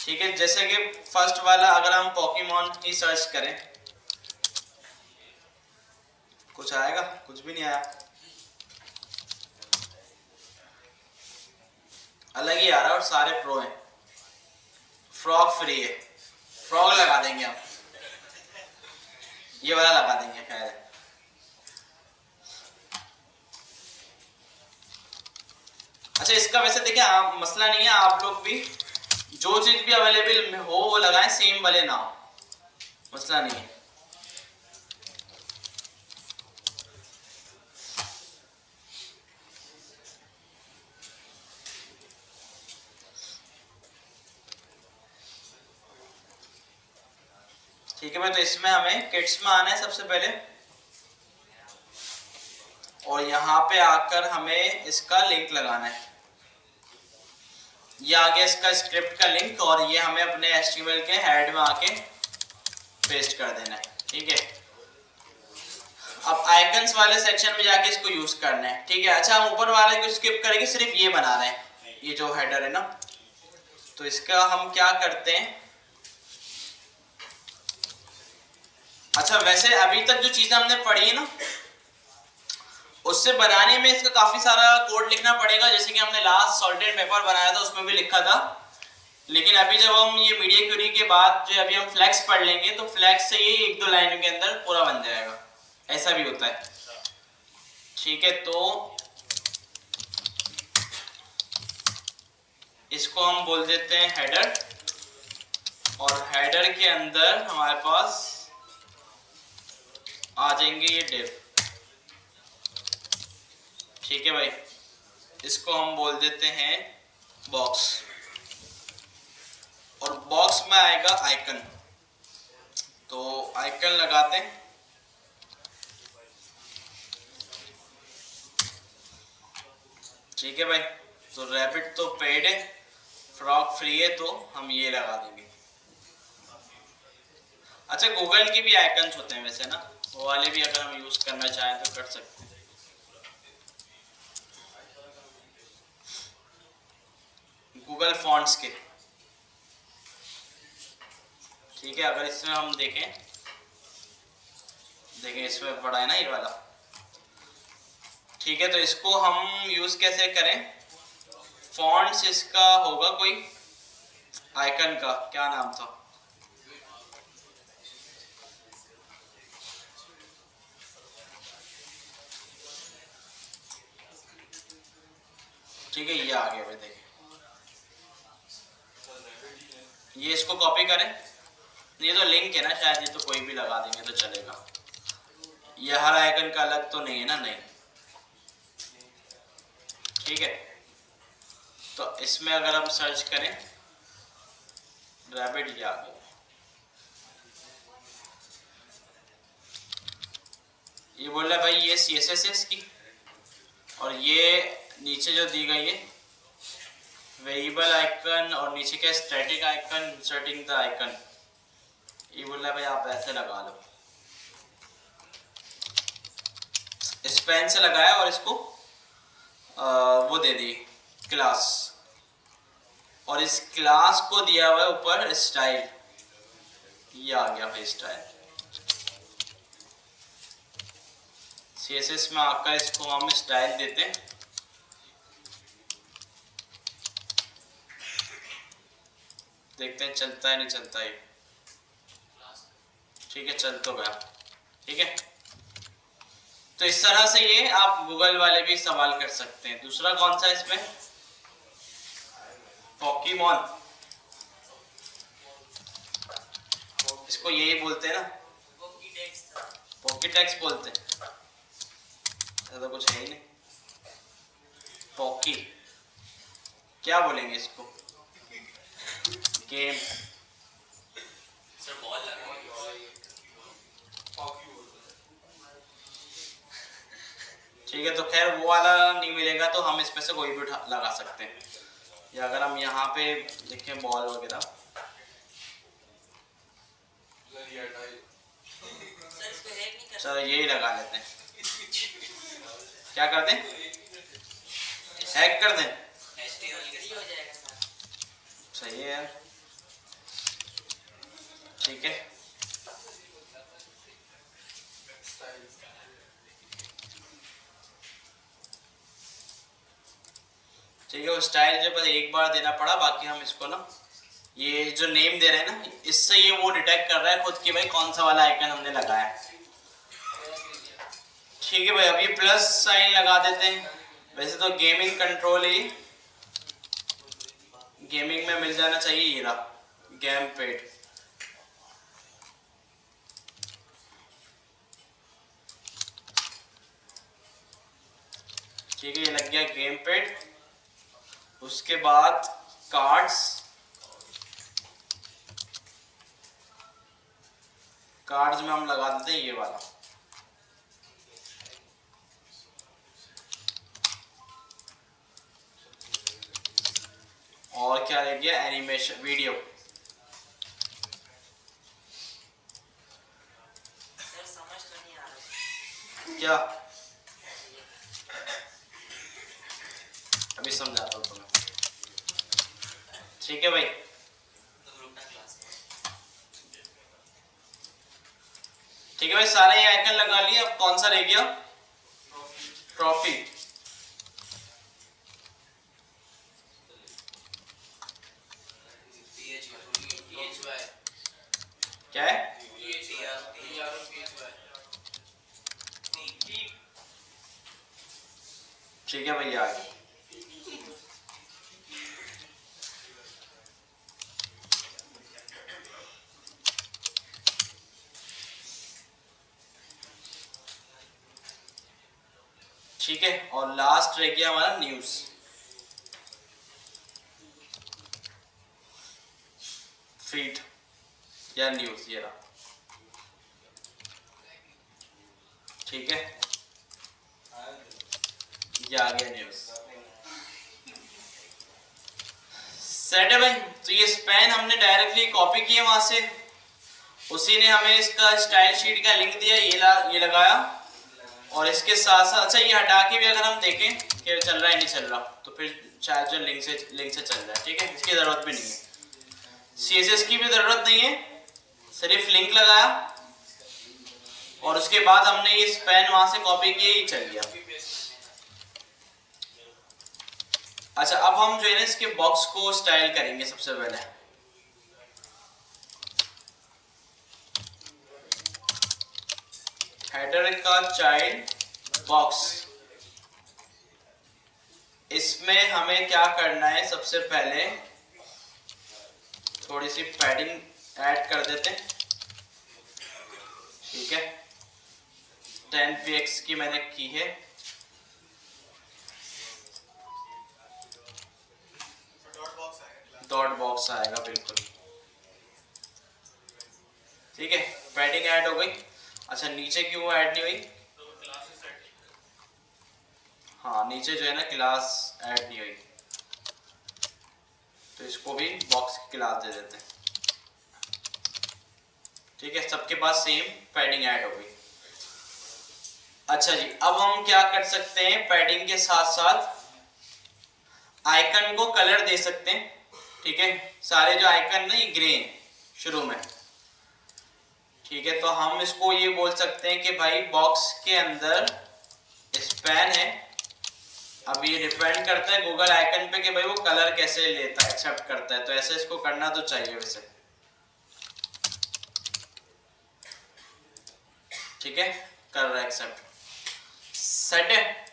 ठीक है? जैसे कि फर्स्ट वाला अगर हम पोकेमॉन ही सर्च करें, कुछ आएगा? कुछ भी नहीं आया। अलग ही आ रहा है और सारे प्रो हैं। फ्रॉग फ्री है, फ्रॉग लगा देंगे हम, ये वाला लगा देंगे। खैर अच्छा, इसका वैसे देखिए आप मसला नहीं है, आप लोग भी जो चीज भी अवेलेबल हो वो लगाएं, सेम वाले ना हो, मसला नहीं है। ठीक है भाई, तो इसमें हमें किट्स में आना है सबसे पहले, और यहाँ पे आकर हमें इसका लिंक लगाना है। ये आ गया इसका स्क्रिप्ट का लिंक, और ये हमें अपने HTML के हेड में आके पेस्ट कर देना है। ठीक है, अब आइकन्स वाले सेक्शन में जाके इसको यूज करना है। ठीक है, अच्छा हम ऊपर वाले को स्किप करेंगे, सिर्फ ये बना रहे हैं, ये जो हेडर है ना, तो इसका हम क्या करते हैं। अच्छा वैसे अभी तक जो चीजें हमने पढ़ी है ना, उससे बनाने में इसका काफी सारा कोड लिखना पड़ेगा, जैसे कि हमने लास्ट सॉल्टेड पेपर बनाया था उसमें भी लिखा था। लेकिन अभी जब हम ये मीडिया क्वेरी के बाद जो अभी हम फ्लेक्स पढ़ लेंगे, तो फ्लेक्स से ये 1-2 लाइन के अंदर पूरा बन जाएगा, ऐसा भी होता है। ठीक है, तो इसको हम बोल देते हैं हेडर, और हेडर के अंदर हमारे पास आ जाएंगे ये डिव। ठीक है भाई, इसको हम बोल देते हैं बॉक्स, और बॉक्स में आएगा आइकन, तो आइकन लगाते हैं। ठीक है भाई, तो रैबिट तो पेड है, फ्रॉग फ्री है, तो हम ये लगा देंगे। अच्छा गूगल की भी आइकन्स होते हैं वैसे ना, वो वाले भी अगर हम यूज करना चाहें तो कर सकते हैं। गूगल फॉन्ट्स के, ठीक है, अगर इसमें हम देखें इसमें पड़ा है ना ये वाला। ठीक है, तो इसको हम यूज कैसे करें। फॉन्ट्स इसका होगा कोई आइकन का, क्या नाम था, ठीक है, ये आ गया भाई। देखिए ये इसको कॉपी करें, ये तो लिंक है ना शायद, ये तो कोई भी लगा देंगे तो चलेगा। ये हर आइकन का अलग तो नहीं है ना, नहीं। ठीक है, तो इसमें अगर हम सर्च करें रैबिट, ये आ गया। ये बोल रहा है भाई ये CSS है इसकी, और ये नीचे जो दी गई है वेरिएबल आइकन, और नीचे क्या static icon inserting the icon. ये बोल रहा है भाई आप ऐसे लगा लो, इस पेन से लगाया और इसको वो दे दी क्लास, और इस क्लास को दिया हुआ है ऊपर स्टाइल। ये आ गया भाई स्टाइल। CSS में आकर इसको हम स्टाइल देते हैं। देखते हैं चलता है नहीं चलता है। ठीक है, चल तो गया। ठीक है, तो इस तरह से ये आप गूगल वाले भी सवाल कर सकते हैं। दूसरा कौन सा इसमें, पोकेमॉन, इसको यही बोलते हैं ना, पोकेटेक्स बोलते हैं, ऐसा तो कुछ है ही नहीं। पॉकी क्या बोलेंगे इसको, गेम। ठीक है, तो खैर वो वाला नहीं मिलेगा, तो हम इसमें से कोई भी लगा सकते हैं। या अगर हम यहाँ पे लिखें बॉल वगैरह, चलो यही लगा लेते हैं। क्या करते हैं, हैक कर दें, सही है यार। ठीक है, ठीक है। वो स्टाइल जो बस एक बार देना पड़ा, बाकी हम इसको ना ये जो नेम दे रहे हैं ना, इससे ये वो डिटेक्ट कर रहा है खुद कि भाई कौन सा वाला आइकन हमने लगाया है। ठीक है भाई, अब ये प्लस साइन लगा देते हैं। वैसे तो गेमिंग कंट्रोल ही गेमिंग में मिल जाना चाहिए, ये रहा गेम पैड। ठीक है, ये लग गया गेम पैड। उसके बाद कार्ड्स में हम लगा देते हैं ये वाला। और क्या रह गया, एनिमेशन वीडियो। सर समझ तो नहीं आ रहा। क्या, अभी समझाता हूँ तुम्हें। ठीक है भाई, ठीक है भाई, सारे ये आइकन लगा लिए। अब कौन सा रह गया, ट्रॉफी। क्या है, ठीक है भैया, आगे। ठीक है, और लास्ट रह गया हमारा न्यूज फीड या न्यूज, ये रहा। ठीक है, ये आ गया न्यूज। सेट है भाई। तो ये स्पैन हमने डायरेक्टली कॉपी किया वहां से, उसी ने हमें इसका स्टाइल शीट का लिंक दिया, ये लगाया। और इसके साथ साथ अच्छा, ये हटा के भी अगर हम देखें कि चल रहा है नहीं चल रहा, तो फिर शायद जो लिंक से चल रहा है। ठीक है, इसकी ज़रूरत भी नहीं है, CSS की भी ज़रूरत नहीं है, सिर्फ लिंक लगाया और उसके बाद हमने ये स्पैन वहां से कॉपी किया, ये चल गया। अच्छा, अब हम जो है ना इसके बॉक्स को स्टाइल करेंगे। सबसे पहले हेडर का चाइल्ड बॉक्स, इसमें हमें क्या करना है, सबसे पहले थोड़ी सी पैडिंग ऐड कर देते हैं। ठीक है, 10 px की मैंने की है। डॉट बॉक्स आएगा बिल्कुल। ठीक है, पैडिंग ऐड हो गई। अच्छा, नीचे क्यों ऐड नहीं हुई, हाँ नीचे जो है ना क्लास ऐड नहीं हुई, तो इसको भी बॉक्स की क्लास दे देते हैं। ठीक है, सबके पास सेम पैडिंग ऐड हो गई। अच्छा जी, अब हम क्या कर सकते हैं, पैडिंग के साथ साथ आइकन को कलर दे सकते हैं। ठीक है, सारे जो आइकन ना ये ग्रे हैं शुरू में। ठीक है, तो हम इसको ये बोल सकते हैं कि भाई बॉक्स के अंदर स्पैन है। अब ये डिपेंड करता है गूगल आइकन पे कि भाई वो कलर कैसे लेता है, एक्सेप्ट करता है। तो ऐसे इसको करना तो चाहिए वैसे। ठीक है, कर रहा है एक्सेप्ट, सेट है।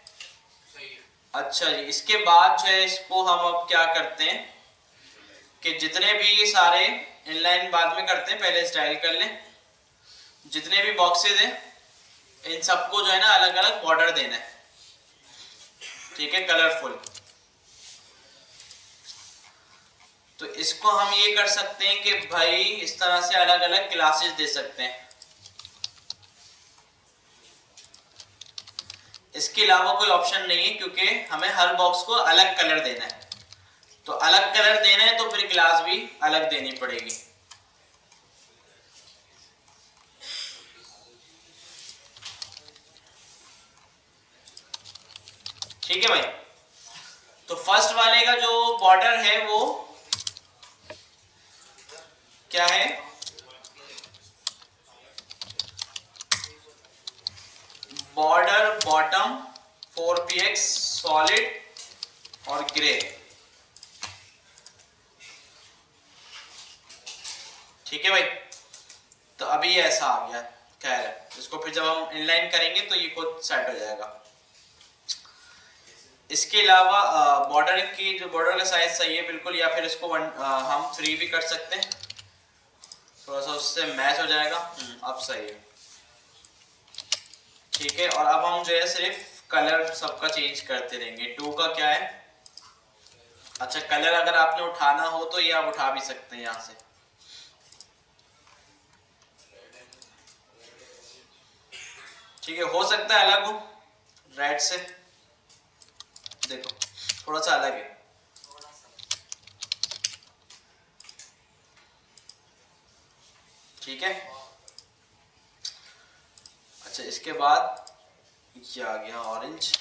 अच्छा जी, इसके बाद जो है इसको हम अब क्या करते हैं कि जितने भी सारे इनलाइन बाद में करते हैं, पहले स्टाइल कर लें। जितने भी बॉक्सेस हैं इन सबको जो है ना अलग अलग बॉर्डर देना है। ठीक है, कलरफुल। तो इसको हम ये कर सकते हैं कि भाई इस तरह से अलग अलग क्लासेस दे सकते हैं। इसके अलावा कोई ऑप्शन नहीं है, क्योंकि हमें हर बॉक्स को अलग कलर देना है। तो अलग कलर देना है तो फिर क्लास भी अलग देनी पड़ेगी। ठीक है भाई, तो फर्स्ट वाले का जो बॉर्डर है वो क्या है, बॉर्डर बॉटम 4px सॉलिड और ग्रे। ठीक है भाई, तो अभी ये ऐसा आ गया। खैर है, इसको फिर जब हम इनलाइन करेंगे तो ये खुद सेट हो जाएगा। इसके अलावा बॉर्डर की जो बॉर्डर का साइज सही है बिल्कुल, या फिर इसको हम 3 भी कर सकते हैं, थोड़ा सा उससे मैच हो जाएगा। अब सही है। ठीक है, और अब हम जो है सिर्फ कलर सबका चेंज करते रहेंगे। 2 का क्या है, अच्छा कलर अगर आपने उठाना हो तो ये आप उठा भी सकते हैं यहाँ से। ठीक है, हो सकता है अलग हो रेड से, देखो थोड़ा सा अलग है। ठीक है, अच्छा इसके बाद ये आ गया ऑरेंज।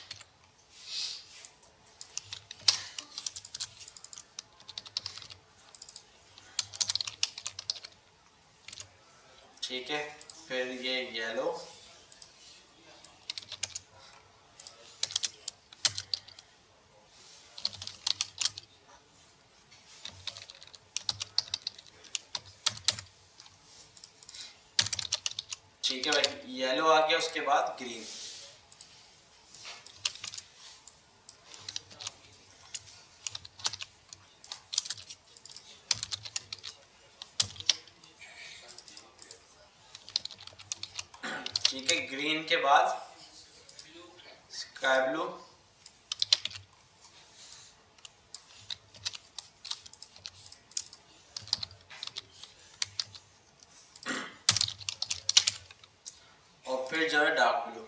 ठीक है, फिर ये येलो। ठीक है भाई, येलो आ गया, उसके बाद ग्रीन। ठीक है, ग्रीन के बाद स्काई ब्लू। और फिर जो है डार्क ब्लू।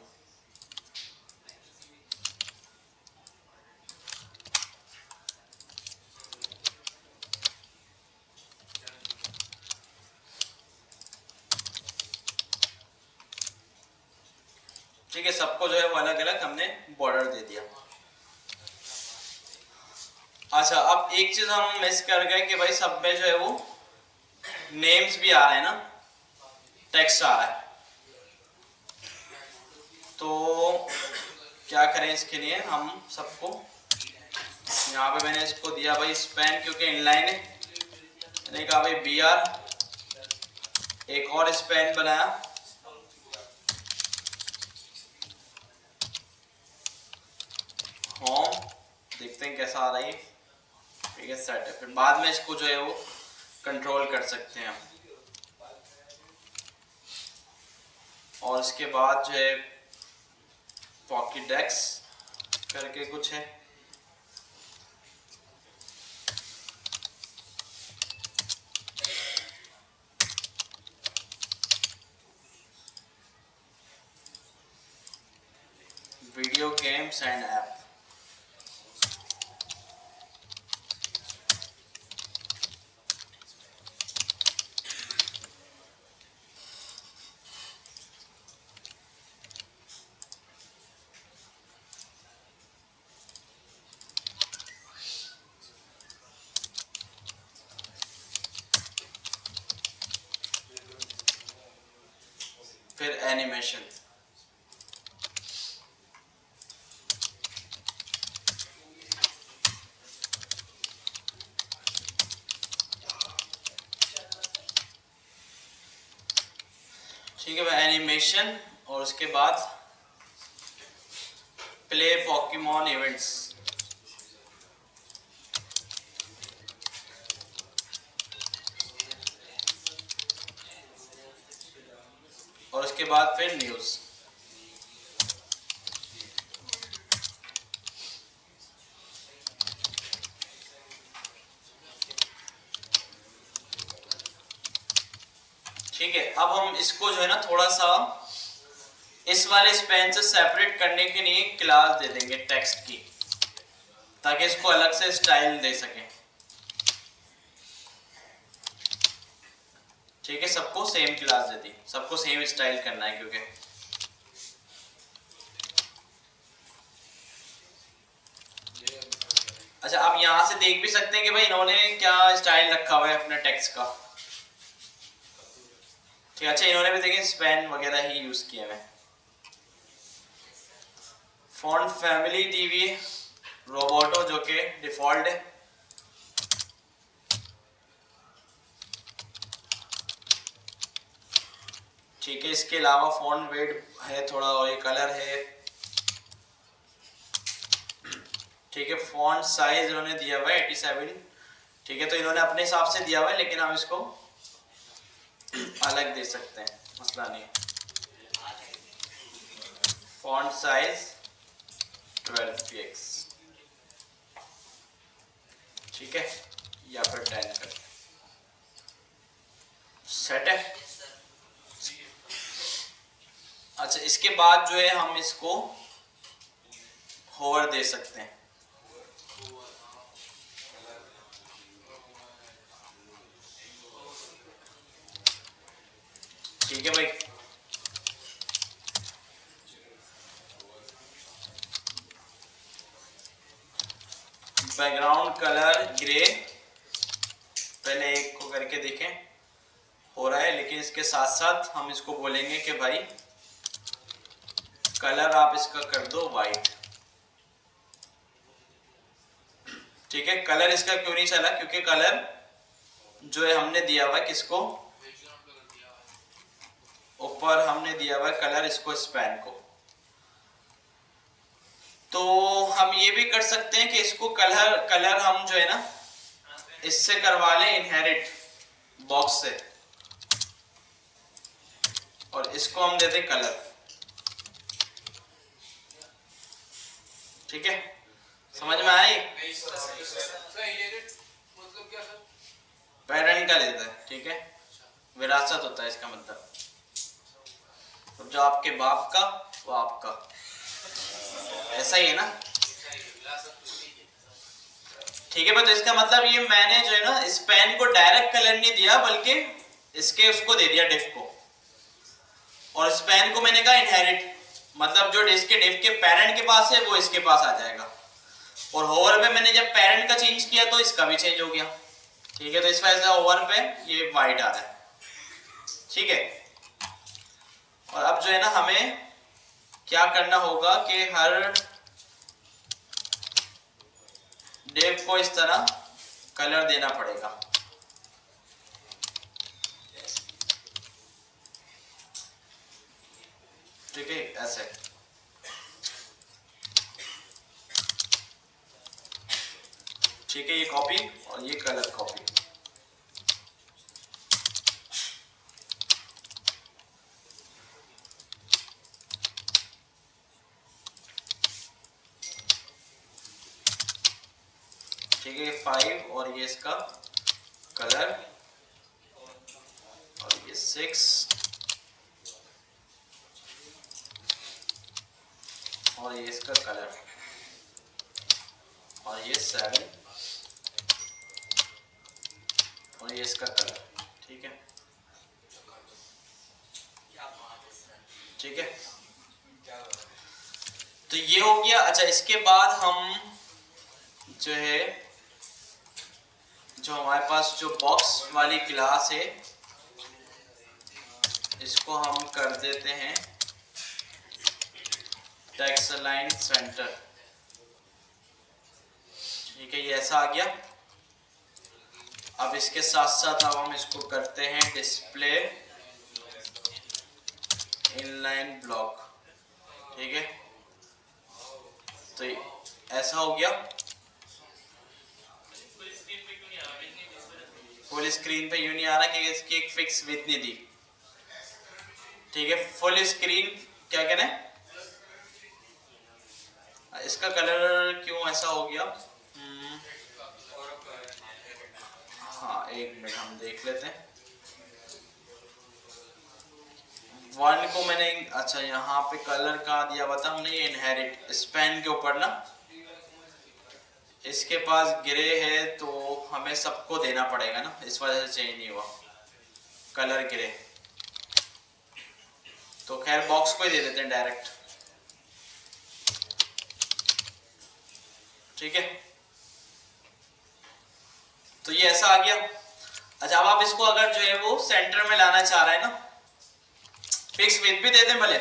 ठीक है, सबको जो है वो अलग अलग हमने बॉर्डर दे दिया। अच्छा, अब एक चीज हम मिस कर गए कि भाई सब में जो है वो नेम्स भी आ रहे हैं ना, टेक्स्ट आ रहा है। तो क्या करें इसके लिए, हम सबको यहाँ पे मैंने इसको दिया भाई स्पेन, क्योंकि इनलाइन है। मैंने कहा भाई BR, एक और स्पेन बनाया, होम, देखते हैं कैसा आ रहा है। ठीक है, सेट है। फिर बाद में इसको जो है वो कंट्रोल कर सकते हैं हम। और इसके बाद जो है पॉकेडेक्स करके कुछ है, वीडियो गेम्स एंड ऐप। फिर एनिमेशन। ठीक है भाई, एनिमेशन, और उसके बाद प्ले पोकेमॉन इवेंट्स। और उसके बाद फिर न्यूज़। ठीक है, अब हम इसको जो है ना थोड़ा सा इस वाले स्पेन से सेपरेट करने के लिए क्लास दे देंगे टेक्स्ट की, ताकि इसको अलग से स्टाइल दे सकें। ठीक है, सबको सेम क्लास दे दी, सबको सेम स्टाइल करना है क्योंकि अच्छा, आप यहाँ से देख भी सकते हैं कि भाई इन्होंने क्या स्टाइल रखा हुआ है अपने टेक्स्ट का। ठीक है, अच्छा इन्होंने भी देखें स्पेन वगैरह ही यूज किए हैं। फॉन्ट फैमिली दी हुई है, रोबोटो जो कि डिफॉल्ट है। ठीक है, इसके अलावा फॉन्ट वेट है थोड़ा और ये कलर है। ठीक है, फॉन्ट साइज इन्होंने दिया हुआ है 87। ठीक है, तो इन्होंने अपने हिसाब से दिया हुआ है, लेकिन हम इसको अलग दे सकते हैं, मसला नहीं। फॉन्ट साइज 12px, ठीक है, या फिर 10 कर सेट है। अच्छा, इसके बाद जो है हम इसको होवर दे सकते हैं। ठीक है भाई, बैकग्राउंड कलर ग्रे, पहले एक को करके देखें हो रहा है, लेकिन इसके साथ साथ हम इसको बोलेंगे कि भाई कलर आप इसका कर दो वाइट। ठीक है, कलर इसका क्यों नहीं चला, क्योंकि कलर जो है हमने दिया हुआ है किसको, ऊपर हमने दिया हुआ है कलर इसको, स्पैन को। तो हम ये भी कर सकते हैं कि इसको कलर हम जो है ना इससे करवा लें, इनहेरिट बॉक्स से, और इसको हम दे दें कलर। ठीक है, समझ में आई? पेरेंट का देता है, ठीक है, विरासत होता है इसका मतलब। तो जो आपके बाप का वो आपका, ऐसा ही है ना। ठीक है, तो इसका मतलब ये मैंने जो है ना इस पेन को डायरेक्ट कलर नहीं दिया, बल्कि इसके उसको दे दिया डिफ को, और इस पेन को मैंने कहा इनहेरिट, मतलब जो इसके डिफ के पेरेंट के पास है वो इसके पास आ जाएगा। और होवर पे मैंने जब पेरेंट का चेंज किया तो इसका भी चेंज हो गया। ठीक है, तो इस वजह से होवर पे ये वाइट आ रहा है। ठीक है, और अब जो है ना हमें क्या करना होगा कि हर डिव को इस तरह कलर देना पड़ेगा। ठीक है, ऐसे। ठीक है, ये कॉपी और ये कलर कॉपी। ठीक है, 5 और ये इसका कलर, और ये 6 और ये इसका कलर, और ये 7 और ये इसका कलर। ठीक है, ठीक है, तो ये हो गया। अच्छा, इसके बाद हम जो है जो हमारे पास जो बॉक्स वाली क्लास है इसको हम कर देते हैं टेक्स्ट अलाइन सेंटर। ठीक है, ये ऐसा आ गया। अब इसके साथ साथ अब हम इसको करते हैं डिस्प्ले इनलाइन ब्लॉक। ठीक है, तो ऐसा हो गया। फुल स्क्रीन पे यूं नहीं आ रहा कि इसकी एक फिक्स विड्थ नहीं दी। ठीक है, फुल स्क्रीन क्या कह रहे हैं, इसका कलर क्यों ऐसा हो गया। हाँ, एक मिनट हम देख लेते हैं। 1 को मैंने, अच्छा यहाँ पे कलर कहाँ दिया हुआ था हमने, ये इनहेरिट स्पैन के ऊपर ना, इसके पास ग्रे है तो हमें सबको देना पड़ेगा ना, इस वजह से चेंज नहीं हुआ कलर ग्रे। तो खैर बॉक्स को ही दे देते हैं डायरेक्ट। ठीक है, तो ये ऐसा आ गया। अच्छा, अब आप इसको अगर जो है वो सेंटर में लाना चाह रहे हैं ना, फिक्स विड्थ भी दे दें भले।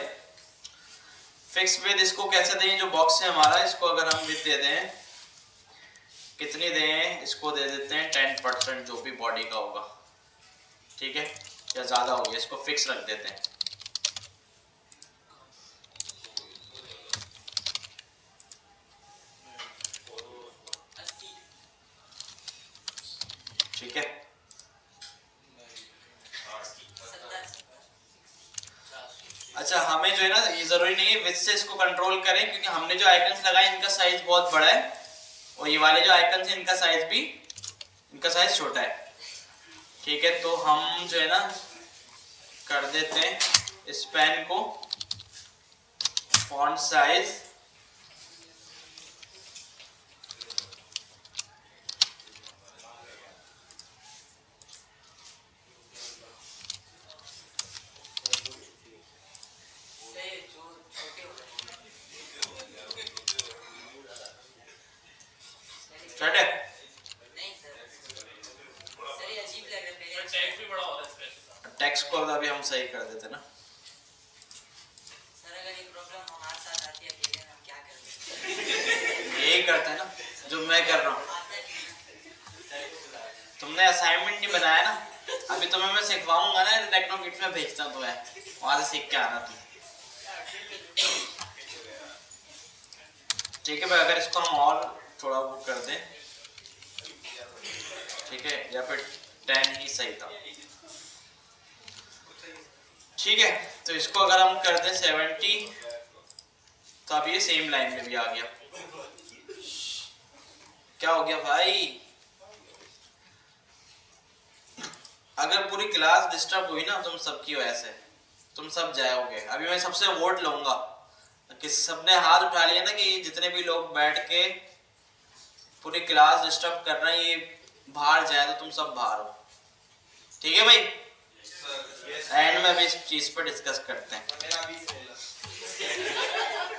फिक्स विड्थ इसको कैसे दें, जो बॉक्स है हमारा, इसको अगर हम विड्थ दे दें कितनी दें, इसको दे देते हैं 10% जो भी बॉडी का होगा, ठीक है, या ज़्यादा हो गया, इसको फिक्स रख देते हैं। ठीक है, अच्छा हमें जो है ना, ये जरूरी नहीं है विथ से इसको कंट्रोल करें, क्योंकि हमने जो आइकन्स लगाए इनका साइज बहुत बड़ा है, और ये वाले जो आइकन्स हैं इनका साइज भी, इनका साइज छोटा है। ठीक है, तो हम जो है ना कर देते हैं इस पेन को फॉन्ट साइज छोटे, टेक्स्ट को अभी हम सही कर देते ना। यही करते हैं ना जो मैं कर रहा हूँ। तुमने असाइनमेंट नहीं बनाया ना, अभी तुम्हें मैं सिखवाऊंगा ना, टेक्नो किट में भेजता हूँ तुम्हें, वहां से सीख के आना तुम। ठीक है भाई, अगर इसको हम और थोड़ा वो कर दें, ठीक है, या फिर 10 ही सही था। ठीक है, तो इसको अगर हम कर दें 70, तो अब ये सेम लाइन में भी आ गया। क्या हो गया भाई, अगर पूरी क्लास डिस्टर्ब हुई ना तुम सबकी वजह से, तुम सब जाओगे। अभी मैं सबसे वोट लूंगा कि सबने हाथ उठा लिया ना, कि जितने भी लोग बैठ के पूरी क्लास डिस्टर्ब कर रहे हैं, ये बाहर जाए, तो तुम सब बाहर हो। ठीक है भाई, एंड में भी इस चीज पर डिस्कस करते हैं।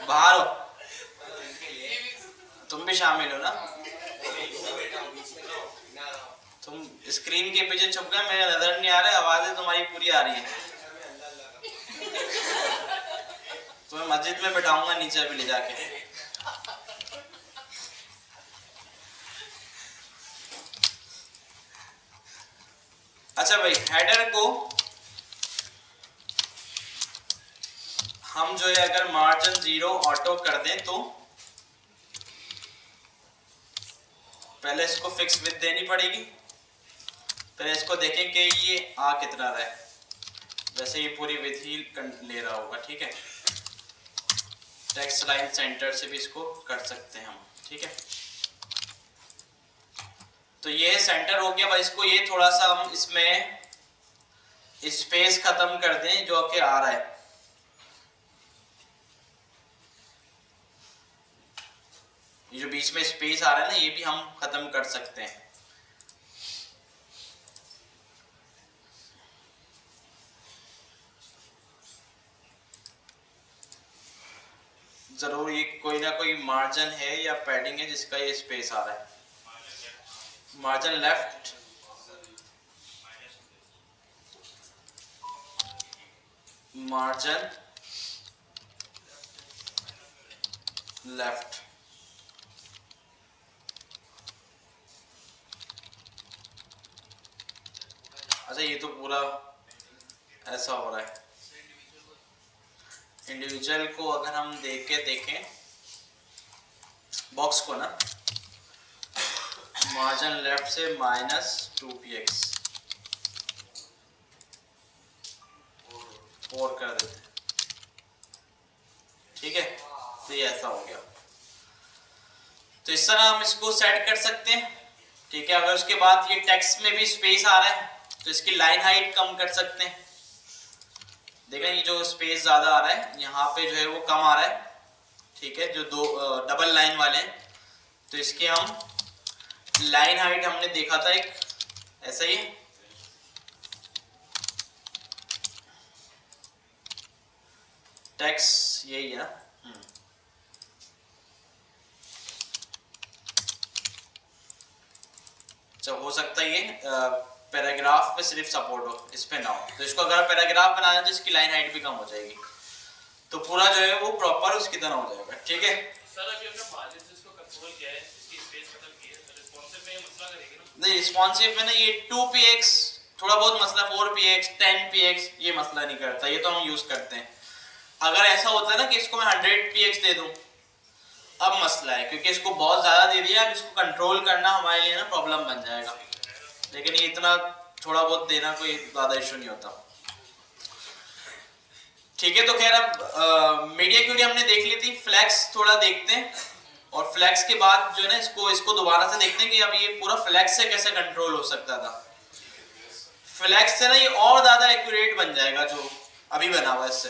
बाहर हो, तुम भी शामिल हो ना, तुम स्क्रीन के पीछे छुप गए, मेरे नजर नहीं आ रहा, आवाजें तुम्हारी पूरी आ रही है। तुम्हें मस्जिद में बैठाऊंगा नीचे अभी ले जाके। अच्छा भाई, हेडर को हम जो है अगर मार्जिन 0 ऑटो कर दें, तो पहले इसको फिक्स विड्थ देनी पड़ेगी, पहले इसको देखें कि ये आ कितना रहा है, वैसे ये पूरी विड्थ ही ले रहा होगा। ठीक है, टेक्स्ट लाइन सेंटर से भी इसको कर सकते हैं हम। ठीक है, तो ये सेंटर हो गया भाई। इसको ये थोड़ा सा हम इसमें स्पेस खत्म कर दें जो कि आ रहा है, ये जो बीच में स्पेस आ रहा है ना, ये भी हम खत्म कर सकते हैं। जरूर ये कोई ना कोई मार्जिन है या पैडिंग है जिसका ये स्पेस आ रहा है। Margin left, margin left. अच्छा, ये तो पूरा ऐसा हो रहा है। इंडिविजुअल को अगर हम देखें बॉक्स को ना, मार्जिन लेफ्ट से -2px 4 कर देते हैं। ठीक है, तो ये ऐसा हो गया। तो इस तरह हम इसको सेट कर सकते हैं। ठीक है, अगर उसके बाद ये टेक्स्ट में भी स्पेस आ रहा है तो इसकी लाइन हाइट कम कर सकते हैं। देखें, ये जो स्पेस ज़्यादा आ रहा है यहाँ पे जो है वो कम आ रहा है। ठीक है, जो दो डबल लाइन वाले हैं, तो इसकी हम लाइन हाइट हमने देखा था एक ऐसा ही, टेक्स्ट यही है ना। तो हो सकता है ये पैराग्राफ पे सिर्फ सपोर्ट हो, इस पे ना हो। तो इसको अगर पैराग्राफ बनाना तो इसकी लाइन हाइट भी कम हो जाएगी, तो पूरा जो है वो प्रॉपर उसकी तरह हो जाएगा। ठीक है सर, अभी हमने मार्जिन से इसको कंट्रोल किया है, इसकी स्पेस खत्म की है, तो नहीं, रिस्पॉन्सिव में ना ये 2px थोड़ा बहुत मसला, 4px 10px ये मसला नहीं करता, ये तो हम यूज करते हैं। अगर ऐसा होता है ना कि इसको मैं 100px दे दूं, अब मसला है, क्योंकि इसको बहुत ज्यादा दे दिया, अब इसको कंट्रोल करना हमारे लिए ना प्रॉब्लम बन जाएगा। लेकिन ये इतना थोड़ा बहुत देना कोई ज्यादा इशू नहीं होता। ठीक है, तो खैर अब मीडिया क्यूरी हमने देख ली थी, फ्लैक्स थोड़ा देखते हैं, और फ्लैक्स के बाद जो है ना इसको दोबारा से देखते हैं कि अब ये पूरा फ्लैक्स से कैसे कंट्रोल हो सकता था। फ्लैक्स से ना ये और ज्यादा एक्यूरेट बन जाएगा जो अभी बना हुआ है इससे।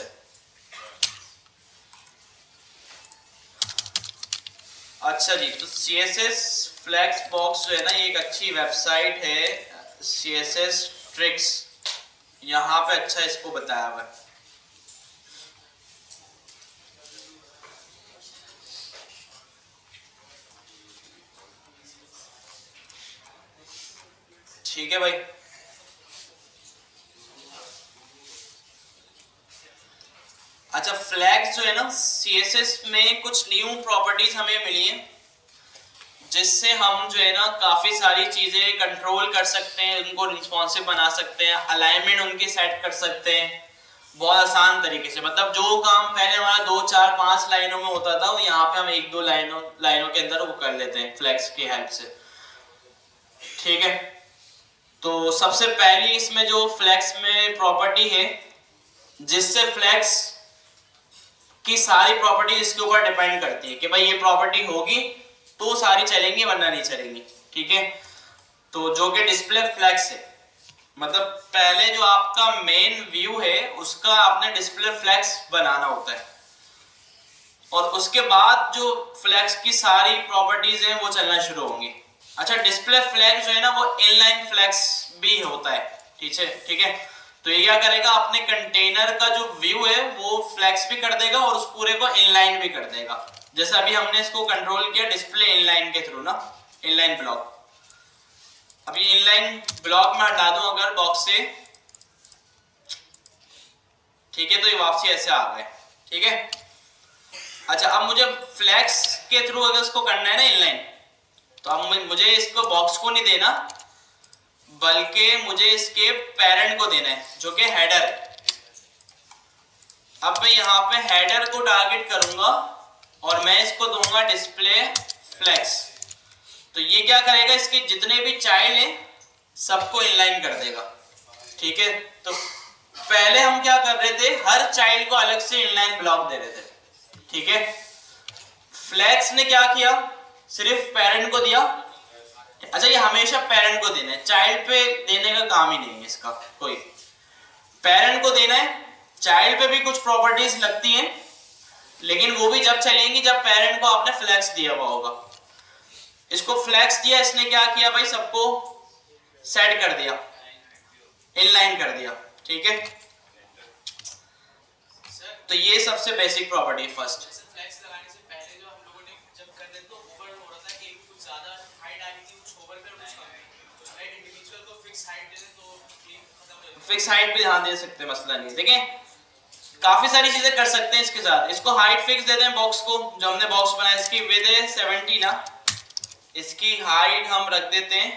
अच्छा जी, तो CSS फ्लैक्स बॉक्स जो है ना, ये एक अच्छी वेबसाइट है, CSS ट्रिक्स, यहाँ पे अच्छा इसको बताया हुआ है। ठीक है भाई, अच्छा फ्लैग्स जो है ना CSS में कुछ न्यू प्रॉपर्टीज हमें मिली हैं, जिससे हम जो है ना काफी सारी चीजें कंट्रोल कर सकते हैं, उनको रिस्पॉन्सिव बना सकते हैं, अलाइनमेंट उनकी सेट कर सकते हैं बहुत आसान तरीके से। मतलब जो काम पहले हमारा 2 4 5 लाइनों में होता था, वो यहाँ पे हम 1 2 लाइनों के अंदर वो कर लेते हैं फ्लैग्स की हेल्प से। ठीक है, तो सबसे पहली इसमें जो फ्लैग्स में प्रॉपर्टी है, जिससे फ्लैग्स की सारी प्रॉपर्टी इसके ऊपर डिपेंड करती है कि भाई ये प्रॉपर्टी होगी तो सारी चलेंगी वरना नहीं चलेंगी। ठीक है, तो जो कि डिस्प्ले फ्लैग्स है, मतलब पहले जो आपका मेन व्यू है उसका आपने डिस्प्ले फ्लैग्स बनाना होता है, और उसके बाद जो फ्लैग्स की सारी प्रॉपर्टीज हैं वो चलना शुरू होंगी। अच्छा, डिस्प्ले फ्लैग जो है ना वो इनलाइन फ्लैग्स भी होता है। ठीक है, तो ये क्या करेगा, अपने कंटेनर का जो व्यू है वो फ्लैक्स भी कर देगा और उस पूरे को इनलाइन भी कर देगा। जैसे अभी हमने इसको कंट्रोल किया डिस्प्ले इनलाइन के थ्रू ना, इनलाइन ब्लॉक। अभी इनलाइन ब्लॉक में हटा दूं अगर बॉक्स से, ठीक है, तो ये वापसी ऐसे आ गए। ठीक है, अच्छा अब मुझे फ्लैक्स के थ्रू अगर इसको करना है ना इनलाइन, तो अब मुझे इसको बॉक्स को नहीं देना, बल्कि मुझे इसके पेरेंट को देना है जो कि हेडर है। अब मैं यहाँ पे हेडर को टारगेट करूंगा और मैं इसको दूंगा डिस्प्ले फ्लैक्स। तो ये क्या करेगा, इसके जितने भी चाइल्ड हैं सबको इनलाइन कर देगा। ठीक है, तो पहले हम क्या कर रहे थे, हर चाइल्ड को अलग से इनलाइन ब्लॉक दे रहे थे। ठीक है, फ्लैक्स ने क्या किया, सिर्फ पेरेंट को दिया। अच्छा, ये हमेशा पेरेंट को देना है, चाइल्ड पे देने का काम ही नहीं है इसका कोई, पेरेंट को देना है। चाइल्ड पे भी कुछ प्रॉपर्टीज लगती हैं, लेकिन वो भी जब चलेंगी जब पेरेंट को आपने फ्लैक्स दिया हुआ होगा। इसको फ्लैक्स दिया, इसने क्या किया भाई, सबको सेट कर दिया, इनलाइन कर दिया। ठीक है, तो ये सबसे basic property first. Fix height भी ध्यान दे सकते हैं, मसला नहीं। देखें, काफी सारी चीजें कर सकते हैं इसके साथ। इसको हाइट फिक्स दे दें बॉक्स को, जो हमने बॉक्स बनाया, इसकी विड्थ है 70 ना, इसकी हाइट हम रख देते हैं।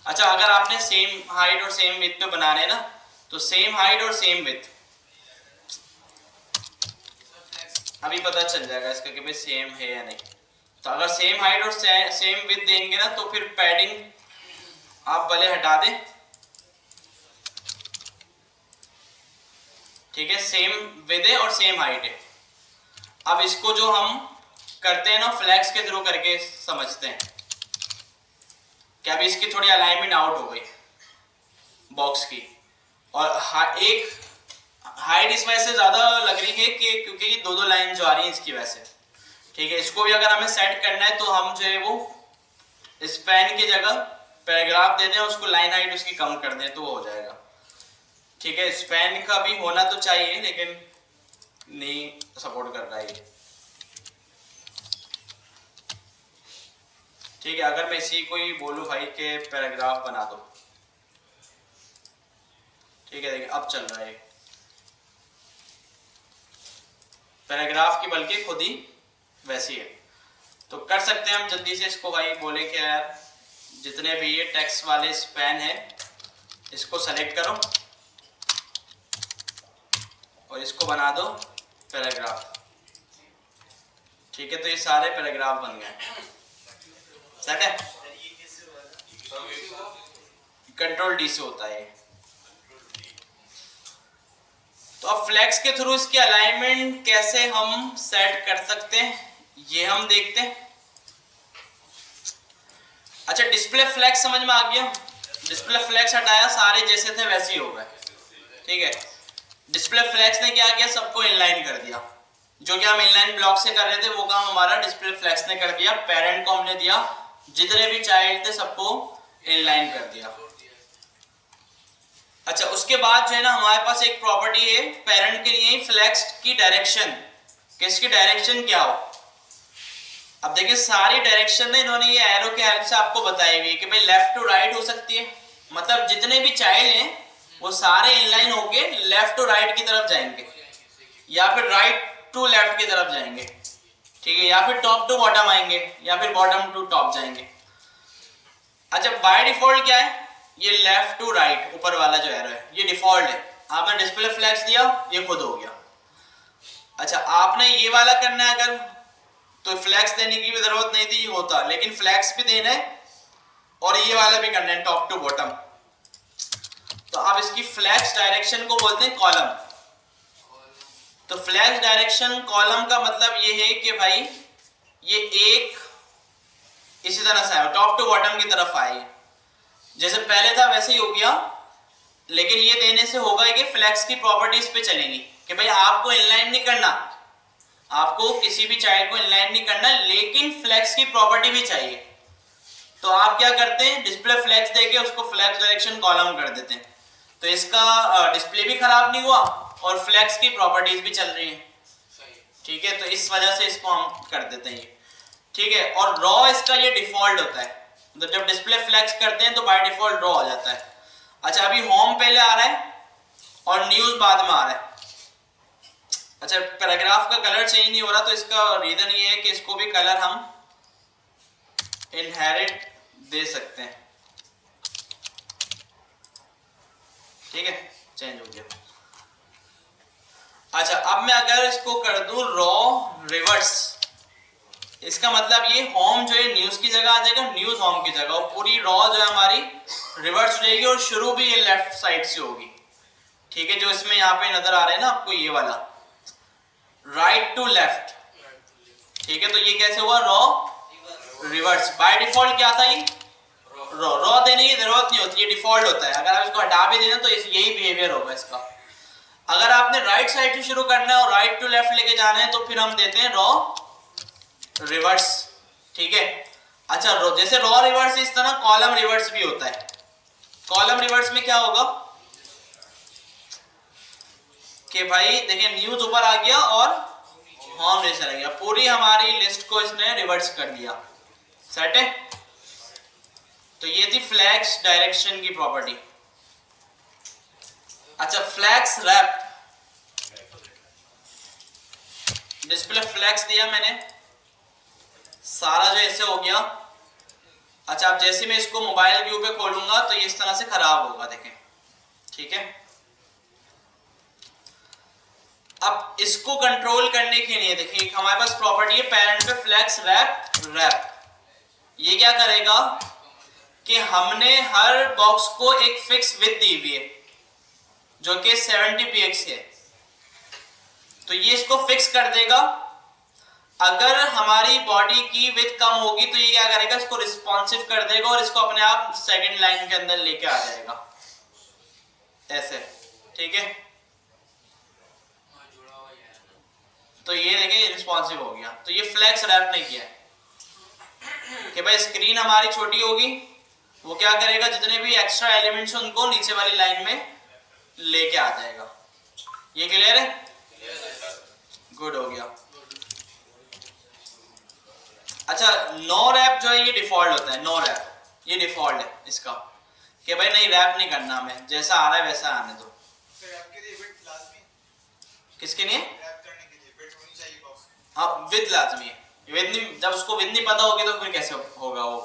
अच्छा, अगर आपने सेम हाइट और सेम विड्थ पे बनाने ना, तो सेम हाइट और सेम विड्थ अभी पता चल जाएगा इसका कि भाई सेम है या नहीं। तो अगर सेम हाइट और सेम विड्थ देंगे ना, तो फिर पैडिंग आप भले हटा दें। ठीक है, सेम विड्थ है और सेम हाइट है। अब इसको जो हम करते हैं ना फ्लैक्स के थ्रू करके समझते हैं कि अभी इसकी थोड़ी अलाइनमेंट आउट हो गई बॉक्स की, और एक हाइट इस वजह से ज्यादा लग रही है कि क्योंकि ये 2 लाइन जो आ रही है इसकी वजह से। ठीक है, इसको भी अगर हमें सेट करना है तो हम जो है वो स्पैन की जगह पैराग्राफ दे दें, उसको लाइन हाइट उसकी कम कर दें तो वो हो जाएगा। ठीक है, स्पैन का भी होना तो चाहिए, लेकिन नहीं सपोर्ट कर रहा है ये। ठीक है, अगर मैं इसी को ही बोलूं भाई के पैराग्राफ बना दो, ठीक है, देखिए अब चल रहा है पैराग्राफ की, बल्कि खुद ही वैसी है। तो कर सकते हैं हम जल्दी से इसको भाई, बोले कि यार जितने भी ये टेक्स्ट वाले स्पैन है इसको सेलेक्ट करो और इसको बना दो पैराग्राफ। ठीक है, तो ये सारे पैराग्राफ बन गए। सेट है। कंट्रोल डी से होता है। तो अब फ्लेक्स के थ्रू इसकी अलाइनमेंट कैसे हम सेट कर सकते हैं ये हम देखते हैं। अच्छा, डिस्प्ले फ्लेक्स समझ में आ गया। डिस्प्ले फ्लेक्स हटाया, सारे जैसे थे वैसे ही हो गए। ठीक है, डिस्प्ले फ्लेक्स ने क्या किया, सबको इनलाइन कर दिया। जो कि हम इनलाइन ब्लॉक से कर रहे थे वो काम हमारा डिस्प्ले फ्लेक्स ने कर दिया। पेरेंट को हमने दिया, जितने भी चाइल्ड थे सबको इनलाइन कर दिया। अच्छा, उसके बाद जो है ना हमारे पास एक प्रॉपर्टी है पेरेंट के लिए, फ्लेक्स की डायरेक्शन, किसकी डायरेक्शन क्या हो। अब देखिए सारी डायरेक्शन ना इन्होंने ये एरो के हेल्प से आपको बताई हुई है कि भाई लेफ्ट टू राइट हो सकती है। मतलब जितने भी चाइल्ड हैं वो सारे इनलाइन होके लेफ्ट टू राइट की तरफ जाएंगे, या फिर राइट टू लेफ्ट की तरफ जाएंगे। ठीक है, या फिर टॉप टू बॉटम आएंगे, या फिर बॉटम टू टॉप जाएंगे। अच्छा, बाय डिफॉल्ट क्या है, ये लेफ्ट टू राइट ऊपर वाला जो एरो है ये डिफॉल्ट है। आपने डिस्प्ले फ्लेक्स दिया, ये खुद हो गया। अच्छा, आपने ये वाला करना है अगर, तो फ्लेक्स देने की भी जरूरत नहीं थी, ये होता। लेकिन फ्लेक्स भी देना है और ये वाला भी करना है टॉप टू बॉटम। तो आप इसकी फ्लेक्स डायरेक्शन को बोलते हैं कॉलम। तो फ्लेक्स डायरेक्शन कॉलम का मतलब ये है कि भाई ये एक इसी तरह से आए, टॉप टू बॉटम की तरफ आए, जैसे पहले था वैसे ही हो गया। लेकिन ये देने से होगा कि फ्लेक्स की प्रॉपर्टीज पे चलेंगी कि भाई आपको इनलाइन नहीं करना, आपको किसी भी चाइल्ड को इनलाइन नहीं करना, लेकिन फ्लेक्स की प्रॉपर्टी भी चाहिए। तो आप क्या करते हैं, डिस्प्ले फ्लेक्स देके उसको फ्लेक्स डायरेक्शन कॉलम कर देते हैं। तो इसका डिस्प्ले भी खराब नहीं हुआ और फ्लेक्स की प्रॉपर्टीज भी चल रही हैं। ठीक है, तो इस वजह से इसको हम कर देते हैं। ठीक है, और रॉ इसका ये डिफॉल्ट होता है। तो जब डिस्प्ले फ्लेक्स करते हैं तो बाय डिफॉल्ट रॉ हो जाता है। अच्छा, अभी होम पहले आ रहा है और न्यूज बाद में आ रहा है। अच्छा, पैराग्राफ का कलर चेंज नहीं हो रहा, तो इसका रीजन ये है कि इसको भी कलर हम इनहेरिट दे सकते हैं। ठीक है, चेंज हो गया। अच्छा, अब मैं अगर इसको कर दूं रॉ रिवर्स, इसका मतलब ये होम जो है न्यूज की जगह आ जाएगा, न्यूज होम की जगह, और पूरी रॉ जो है हमारी रिवर्स हो जाएगी और शुरू भी ये लेफ्ट साइड से होगी। ठीक है, जो इसमें यहाँ पे नजर आ रहा है ना आपको ये वाला राइट टू लेफ्ट। ठीक है, तो ये कैसे हुआ, रॉ रिवर्स। बाय डिफॉल्ट क्या था, ये रॉ देने की जरूरत नहीं होती, ये डिफॉल्ट होता है। अगर आप इसको हटा भी देना तो यही बिहेवियर होगा इसका। अगर आपने राइट साइड से शुरू करना है और राइट टू लेफ्ट लेके जाना है तो फिर हम देते हैं रॉ रिवर्स। ठीक है, अच्छा, जैसे रॉ रिवर्स इस तरह कॉलम रिवर्स भी होता है। कॉलम रिवर्स में क्या होगा कि भाई देखिए न्यूज ऊपर आ गया और होम नीचे चला गया, पूरी हमारी लिस्ट को इसने रिवर्स कर दिया। सेट है। तो ये थी फ्लैक्स डायरेक्शन की प्रॉपर्टी। अच्छा, फ्लैक्स रैप, डिस्प्ले फ्लैक्स दिया मैंने, सारा जो ऐसे हो गया। अच्छा, अब जैसे मैं इसको मोबाइल व्यू पे खोलूंगा तो ये इस तरह से खराब होगा, देखें। ठीक है, अब इसको कंट्रोल करने के लिए देखिए हमारे पास प्रॉपर्टी है पेरेंट पे फ्लैक्स रैप रैप। ये क्या करेगा कि हमने हर बॉक्स को एक फिक्स विड्थ दी हुई है जो कि 70 px है, तो ये इसको फिक्स कर देगा। अगर हमारी बॉडी की विड्थ कम होगी तो ये क्या करेगा, इसको रिस्पॉन्सिव कर देगा और इसको अपने आप सेकंड लाइन के अंदर लेके आ जाएगा ऐसे। ठीक है, तो ये देखिए रिस्पॉन्सिव हो गया। तो ये फ्लैक्स रैप ने किया है कि भाई स्क्रीन हमारी छोटी होगी, वो क्या करेगा, जितने भी एक्स्ट्रा एलिमेंट्स हैं उनको नीचे वाली लाइन में लेके आ जाएगा। ये क्लियर है, गुड हो गया। अच्छा, नो रैप जो है ये डिफॉल्ट होता है, नो रैप ये डिफॉल्ट है इसका कि भाई नहीं रैप नहीं करना हमें, जैसा आ रहा है वैसा आने दो। किसके लिए, हाँ विद लाजमी है। विद नहीं, जब उसको विद नहीं पता होगी तो फिर कैसे होगा वो,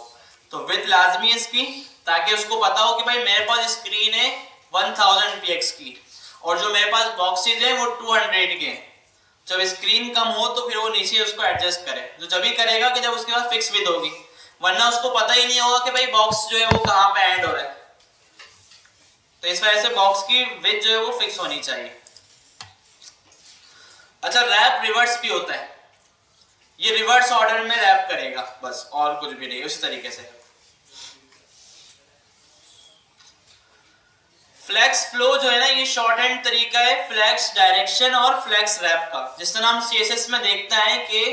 तो विड्थ लाजमी है इसकी, ताकि उसको पता हो कि भाई मेरे पास स्क्रीन है 1000 px की और जो मेरे पास बॉक्सेज है वो 200 के हैं। जब स्क्रीन कम हो तो फिर वो नीचे उसको एडजस्ट करे, जो जब ही करेगा कि जब उसके बाद फिक्स विड्थ होगी, वरना उसको पता ही नहीं होगा कि भाई बॉक्स जो है वो कहाँ पे एंड हो रहा है। तो इस वजह से बॉक्स की विड्थ जो है वो फिक्स होनी चाहिए। अच्छा, रैप रिवर्स भी होता है, ये रिवर्स ऑर्डर में रैप करेगा बस, और कुछ भी नहीं, उसी तरीके से। फ्लेक्स फ्लो जो है ना, ये शॉर्ट हैंड तरीका है फ्लेक्स डायरेक्शन और फ्लेक्स रैप का। जिस तरह हम सीएसएस में देखते हैं कि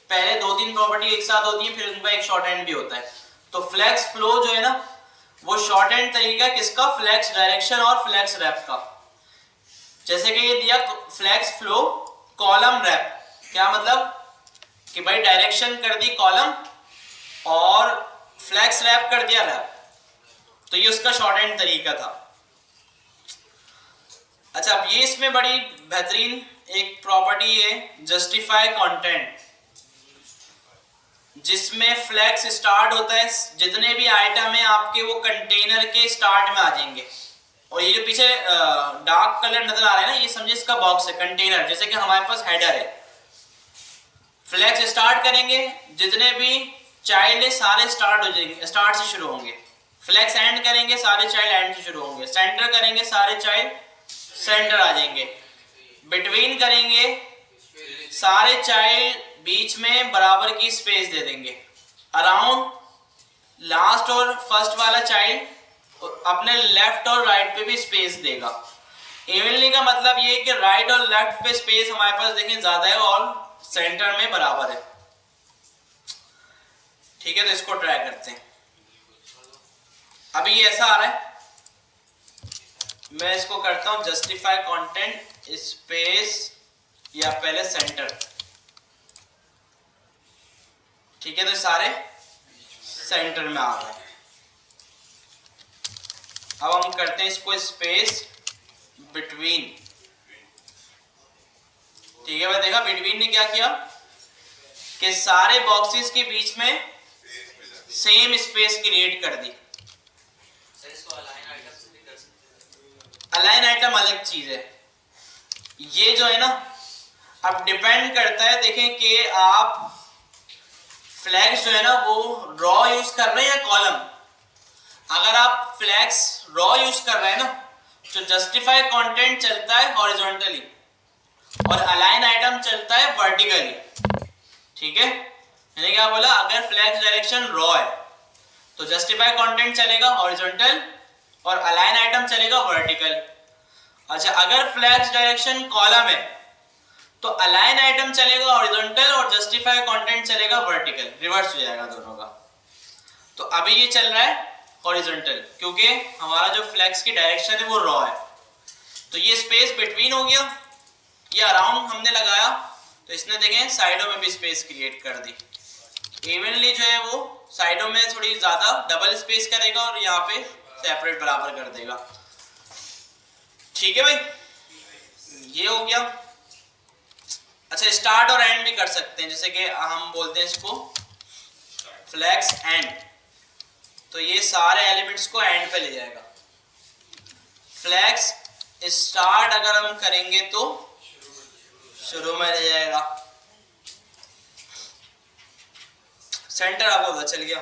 पहले 2-3 प्रॉपर्टी एक साथ होती है, फिर उनका एक शॉर्ट हैंड भी होता है। तो फ्लेक्स फ्लो जो है ना, वो शॉर्ट हैंड तरीका है किसका? फ्लेक्स डायरेक्शन और फ्लेक्स रैप का। जैसे कि ये दिया फ्लेक्स फ्लो कॉलम रैप, क्या मतलब कि भाई डायरेक्शन कर दी कॉलम और फ्लेक्स रैप कर दिया रैप, तो ये उसका शॉर्ट हैंड तरीका था। अच्छा, अब ये इसमें बड़ी बेहतरीन एक प्रॉपर्टी है जस्टिफाई कंटेंट, जिसमें फ्लेक्स स्टार्ट होता है, जितने भी आइटम है आपके वो कंटेनर के स्टार्ट में आ जाएंगे। और ये जो पीछे डार्क कलर नजर आ रहा है ना, ये समझे इसका बॉक्स है, कंटेनर। जैसे कि हमारे पास हेडर है, फ्लेक्स स्टार्ट करेंगे, जितने भी चाइल्ड है सारे स्टार्ट हो जाएंगे, स्टार्ट से शुरू होंगे। फ्लेक्स एंड करेंगे, सारे चाइल्ड एंड से शुरू होंगे। सेंटर करेंगे, सारे चाइल्ड सेंटर आ जाएंगे। बिटवीन करेंगे, सारे चाइल्ड बीच में बराबर की स्पेस दे देंगे। अराउंड लास्ट और फर्स्ट वाला चाइल्ड अपने लेफ्ट और राइट पे भी स्पेस देगा। इवनली का मतलब ये है कि राइट और लेफ्ट पे स्पेस हमारे पास देखें ज्यादा है और सेंटर में बराबर है। ठीक है, तो इसको ट्राई करते हैं। अभी ये ऐसा आ रहा है, मैं इसको करता हूं जस्टिफाई कंटेंट स्पेस या पहले सेंटर। ठीक है, तो सारे सेंटर में आ गए। अब हम करते हैं इसको स्पेस बिटवीन। ठीक है भाई, देखा बिटवीन ने क्या किया कि सारे बॉक्सेस के बीच में सेम स्पेस क्रिएट कर दी। अलाइन आइटम अलग चीज है, ये जो है ना अब डिपेंड करता है, देखें कि आप फ्लैग्स जो है ना वो रॉ यूज कर रहे हैं या कॉलम। अगर आप फ्लैग्स रॉ यूज कर रहे हैं ना, तो जस्टिफाई कंटेंट चलता है हॉरिजॉन्टली और अलाइन आइटम चलता है वर्टिकली। ठीक है, मैंने क्या बोला, अगर फ्लैग्स डायरेक्शन रॉ है तो जस्टिफाई कंटेंट चलेगा हॉरिजॉन्टल और अलाइन आइटम चलेगा वर्टिकल। अच्छा, अगर फ्लैग्स डायरेक्शन कॉलम है तो अलाइन आइटम चलेगा हॉरिजॉन्टल और जस्टिफाई कंटेंट चलेगा वर्टिकल, रिवर्स हो जाएगा दोनों का। तो अभी ये चल रहा है हॉरिजॉन्टल, क्योंकि हमारा जो फ्लैग्स की डायरेक्शन है वो रॉ है। तो ये स्पेस बिटवीन हो गया, ये अराउंड हमने लगाया तो इसने देखें साइडों में भी स्पेस क्रिएट कर दी। इवनली जो है वो साइडों में थोड़ी ज्यादा डबल स्पेस करेगा और यहाँ पे सेपरेट बराबर कर देगा। ठीक है भाई, ये हो गया। अच्छा, स्टार्ट और एंड भी कर सकते हैं, जैसे कि हम बोलते हैं इसको फ्लैक्स एंड, तो ये सारे एलिमेंट्स को एंड पे ले जाएगा। फ्लैक्स स्टार्ट अगर हम करेंगे तो शुरू में ले जाएगा। सेंटर आपको पता चल गया।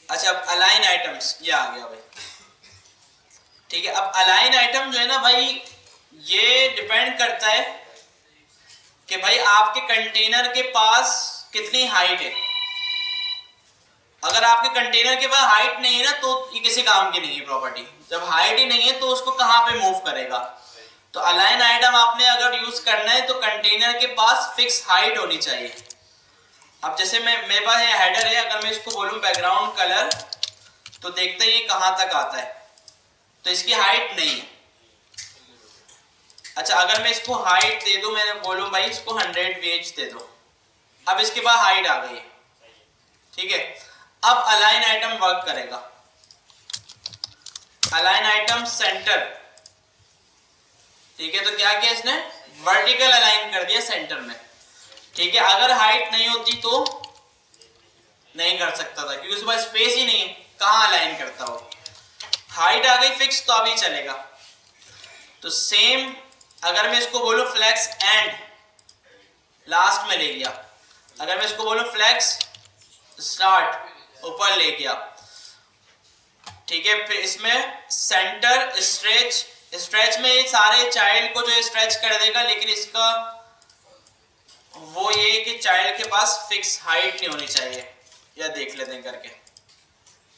अच्छा, अब अलाइन आइटम्स, ये आ गया भाई। ठीक है, अब अलाइन आइटम जो है ना भाई, ये डिपेंड करता है कि भाई आपके कंटेनर के पास कितनी हाइट है। अगर आपके कंटेनर के पास हाइट नहीं है ना, तो ये किसी काम की नहीं है प्रॉपर्टी। जब हाइट ही नहीं है तो उसको कहाँ पे मूव करेगा। तो अलाइन आइटम आपने अगर यूज करना है तो कंटेनर के पास फिक्स हाइट होनी चाहिए। अब जैसे मेरे पास ये हेडर है, अगर मैं इसको बोलूं बैकग्राउंड कलर, तो देखते ही कहां तक आता है, तो इसकी हाइट नहीं है। अच्छा, अगर मैं इसको हाइट दे दूं, मैंने बोलूं भाई इसको 100 VH दे दो, अब इसके बाद हाइट आ गई है। ठीक है, अब अलाइन आइटम वर्क करेगा। अलाइन आइटम सेंटर, ठीक है, तो क्या किया इसने, वर्टिकल अलाइन कर दिया सेंटर में। ठीक है, अगर हाइट नहीं होती तो नहीं कर सकता था क्योंकि उसके पास स्पेस ही नहीं है, कहाँ अलाइन करता हो। हाइट आ गई फिक्स तो अभी चलेगा। तो सेम अगर मैं इसको बोलूं फ्लेक्स एंड लास्ट में ले गया, अगर मैं इसको बोलूं फ्लेक्स स्टार्ट ऊपर ले गया, ठीक है, फिर इसमें सेंटर स्ट्रेच, स्ट्रेच में ये सारे चाइल्ड को जो स्ट्रेच कर देगा, लेकिन इसका वो ये कि चाइल्ड के पास फिक्स हाइट नहीं होनी चाहिए, या देख लेते हैं करके।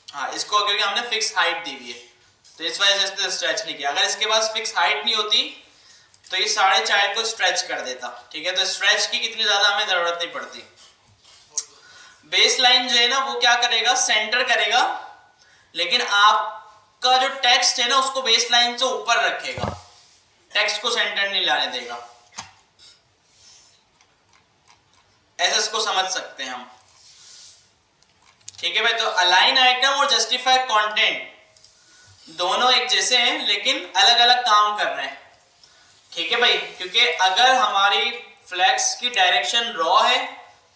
हाँ, इसको क्योंकि हमने फिक्स हाइट दी हुई है तो इस वजह से इसने स्ट्रेच नहीं किया। अगर इसके पास फिक्स हाइट नहीं होती तो ये सारे चाइल्ड को स्ट्रेच कर देता, ठीक है। तो स्ट्रेच की कितनी ज्यादा हमें जरूरत नहीं पड़ती। बेस लाइन जो है ना वो क्या करेगा, सेंटर करेगा, लेकिन आपका जो टेक्स्ट है ना उसको बेस लाइन से ऊपर रखेगा, टेक्स्ट को सेंटर नहीं लाने देगा। ऐसे इसको समझ सकते हैं हम, ठीक है भाई। तो अलाइन आइटम और जस्टिफाई कंटेंट दोनों एक जैसे हैं लेकिन अलग अलग काम कर रहे हैं, ठीक है भाई। क्योंकि अगर हमारी फ्लैक्स की डायरेक्शन रॉ है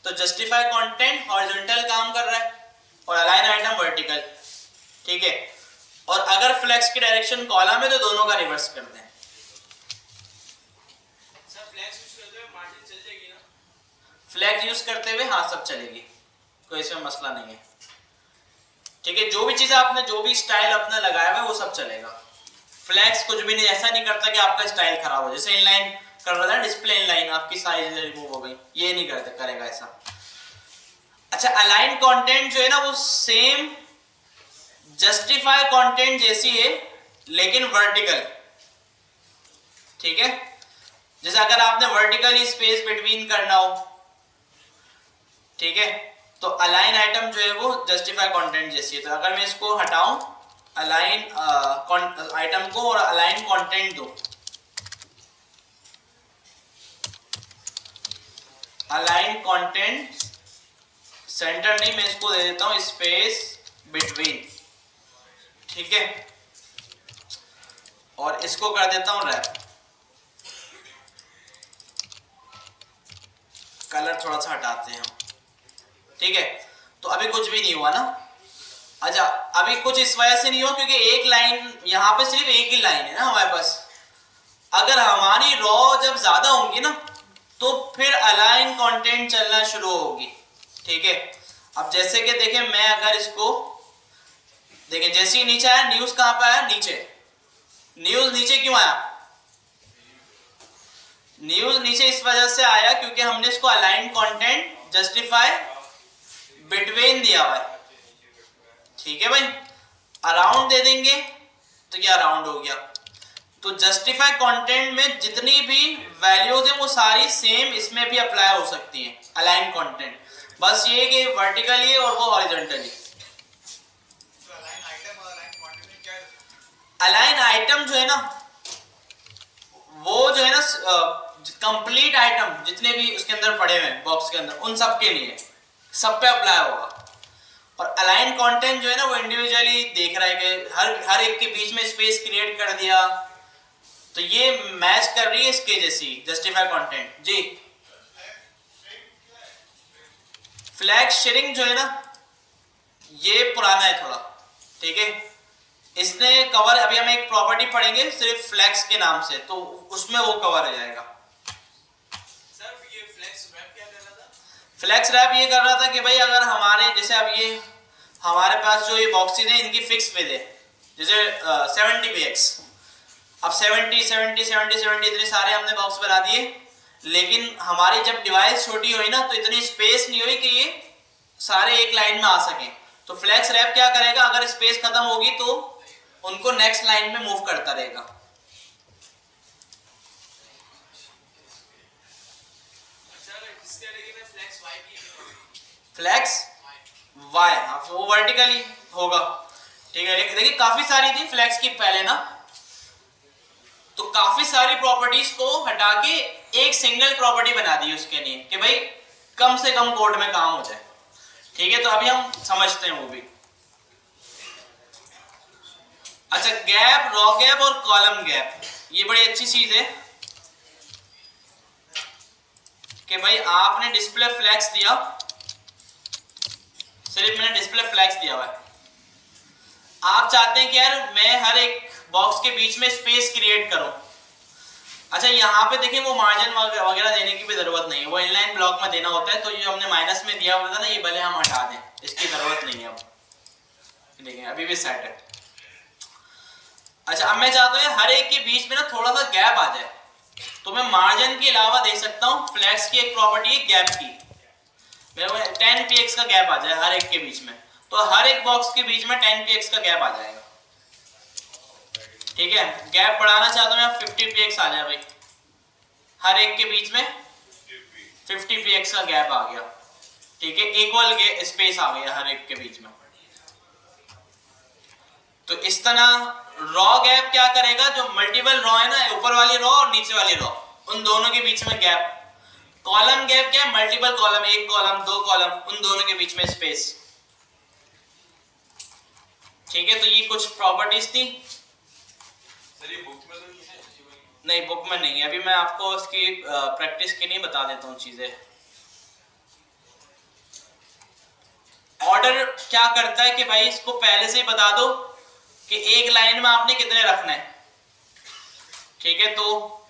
तो जस्टिफाई कंटेंट हॉरिजॉन्टल काम कर रहा है और अलाइन आइटम वर्टिकल, ठीक है। और अगर फ्लैक्स की डायरेक्शन कॉलम है तो दोनों का रिवर्स कर दें। सर फ्लैक्स यूज करते हुए मार्जिन चल जाएगी ना? फ्लैक्स यूज करते हुए हाँ सब चलेगी, कोई इसमें मसला नहीं है, ठीक है। जो भी चीज आपने जो भी स्टाइल अपना लगाया हुआ है वो सब चलेगा। फ्लैक्स कुछ भी नहीं, ऐसा नहीं करता कि आपका स्टाइल खराब हो, जैसे इनलाइन कर रहा था डिस्प्ले इनलाइन, आपकी साइज रिमूव हो गई, ये नहीं करते करेगा ऐसा। अच्छा, अलाइन कंटेंट जो है ना वो सेम जस्टिफाई कंटेंट जैसी है लेकिन वर्टिकल, ठीक है। जैसे अगर आपने वर्टिकली स्पेस बिटवीन करना हो, ठीक है, तो अलाइन आइटम जो है वो जस्टिफाई कंटेंट जैसी है। तो अगर मैं इसको हटाऊं अलाइन आइटम को और अलाइन कंटेंट दो, अलाइन कंटेंट सेंटर नहीं, मैं इसको दे देता हूं स्पेस बिटवीन, ठीक है, और इसको कर देता हूं रैप। कलर थोड़ा सा हटाते हैं हम, ठीक है। तो अभी कुछ भी नहीं हुआ ना। अच्छा, अभी कुछ इस वजह से नहीं हुआ क्योंकि एक लाइन यहाँ पे सिर्फ एक ही लाइन है ना हमारे पास। अगर हमारी रॉ जब ज्यादा होंगी ना तो फिर अलाइन कंटेंट चलना शुरू होगी, ठीक है। अब जैसे कि देखें, मैं अगर इसको देखें, जैसे ही नीचे आया न्यूज कहां पे आया, नीचे। न्यूज नीचे क्यों आया? न्यूज नीचे इस वजह से आया क्योंकि हमने इसको अलाइन कंटेंट जस्टिफाई बिटवीन दिया हुआ है, ठीक है भाई। अराउंड दे देंगे तो क्या अराउंड हो गया। तो जस्टिफाई कंटेंट में जितनी भी वैल्यूज है वो सारी सेम इसमें भी अप्लाई हो सकती हैं, अलाइन कंटेंट। बस ये कि वर्टिकली और वो हॉरिजॉन्टली। तो अलाइन आइटम और अलाइन क्वांटिटी में क्या difference? अलाइन आइटम जो है ना वो जो है ना कंप्लीट आइटम जितने भी उसके अंदर पड़े हुए हैं बॉक्स के अंदर, उन सब के लिए सब पे अप्लाई होगा। और अलाइन कंटेंट जो है ना वो इंडिविजुअली देख रहा है कि हर एक के बीच में स्पेस क्रिएट कर दिया, तो ये मैच कर रही है इसके जैसी जस्टिफाई कंटेंट जी। फ्लैग शेयरिंग जो है ना ये पुराना है थोड़ा, ठीक है। इसने कवर, अभी हम एक प्रॉपर्टी पढ़ेंगे सिर्फ फ्लैक्स के नाम से, तो उसमें वो कवर हो जाएगा। सर ये फ्लैक्स रैप क्या कर रहा था? फ्लैक्स रैप ये कर रहा था कि भाई अगर हमारे जैसे अब ये हमारे पास जो ये बॉक्सेज हैं इनकी फिक्स विड्थ है, जैसे 70 px। अब 70 70 70 70 इतने सारे हमने बॉक्स बना दिए, लेकिन हमारी जब डिवाइस छोटी हुई ना तो इतनी स्पेस नहीं हुई कि ये सारे एक लाइन में आ सकें। तो फ्लैक्स रैप क्या करेगा, अगर स्पेस खत्म होगी तो उनको नेक्स्ट लाइन में मूव करता रहेगा। सर इसके आगे में फ्लैक्स वाई की फ्लैक्स वाई, वो वर्टिकली होगा, ठीक है। देखिए काफी सारी थी फ्लैक्स की पहले ना, तो काफी सारी प्रॉपर्टीज को हटा के एक सिंगल प्रॉपर्टी बना दी उसके लिए कि भाई कम से कम कोड में काम हो जाए, ठीक है। तो अभी हम समझते हैं वो भी। अच्छा, गैप, रॉ गैप और कॉलम गैप, ये बड़ी अच्छी चीज है कि भाई आपने डिस्प्ले फ्लैक्स दिया सिर्फ मैंने डिस्प्ले फ्लैक्स दिया हुआ है। आप चाहते हैं कि यार मैं हर एक बॉक्स के बीच में स्पेस क्रिएट करूं। अच्छा यहाँ पे देखिए वो मार्जिन वगैरह देने की भी जरूरत नहीं है, वो इनलाइन ब्लॉक में देना होता है। तो ये हमने माइनस में दिया हुआ था ना, ये भले हम हटा दें, इसकी जरूरत नहीं है अब। देखिए अभी भी सेट है। अच्छा अब मैं चाहता हूँ हर एक के बीच में ना थोड़ा सा गैप आ जाए, तो मैं मार्जिन के अलावा दे सकता हूँ फ्लैक्स की एक प्रॉपर्टी है गैप की। मेरे को 10 px का गैप आ जाए हर एक के बीच में, तो हर एक बॉक्स के बीच में 10 px का गैप आ जाएगा। ठीक है, गैप बढ़ाना चाहता हूँ मैं 50 px आ जाए भाई, हर एक के बीच में 50 px का गैप आ गया। ठीक है, इक्वल स्पेस आ गया हर एक के बीच में। तो इस तरह रॉ गैप क्या करेगा, जो मल्टीपल रॉ है ना, ऊपर वाली रॉ और नीचे वाली रॉ, उन दोनों के बीच में गैप। कॉलम गैप क्या है, मल्टीपल कॉलम, एक कॉलम दो कॉलम, उन दोनों के बीच में स्पेस। ठीक है, तो ये कुछ प्रॉपर्टीज थी। सर ये बुक में तो नहीं है? नहीं बुक में नहीं है, अभी मैं आपको इसकी प्रैक्टिस के लिए बता देता हूँ चीजें। ऑर्डर क्या करता है कि भाई इसको पहले से ही बता दो कि एक लाइन में आपने कितने रखने हैं। ठीक है, तो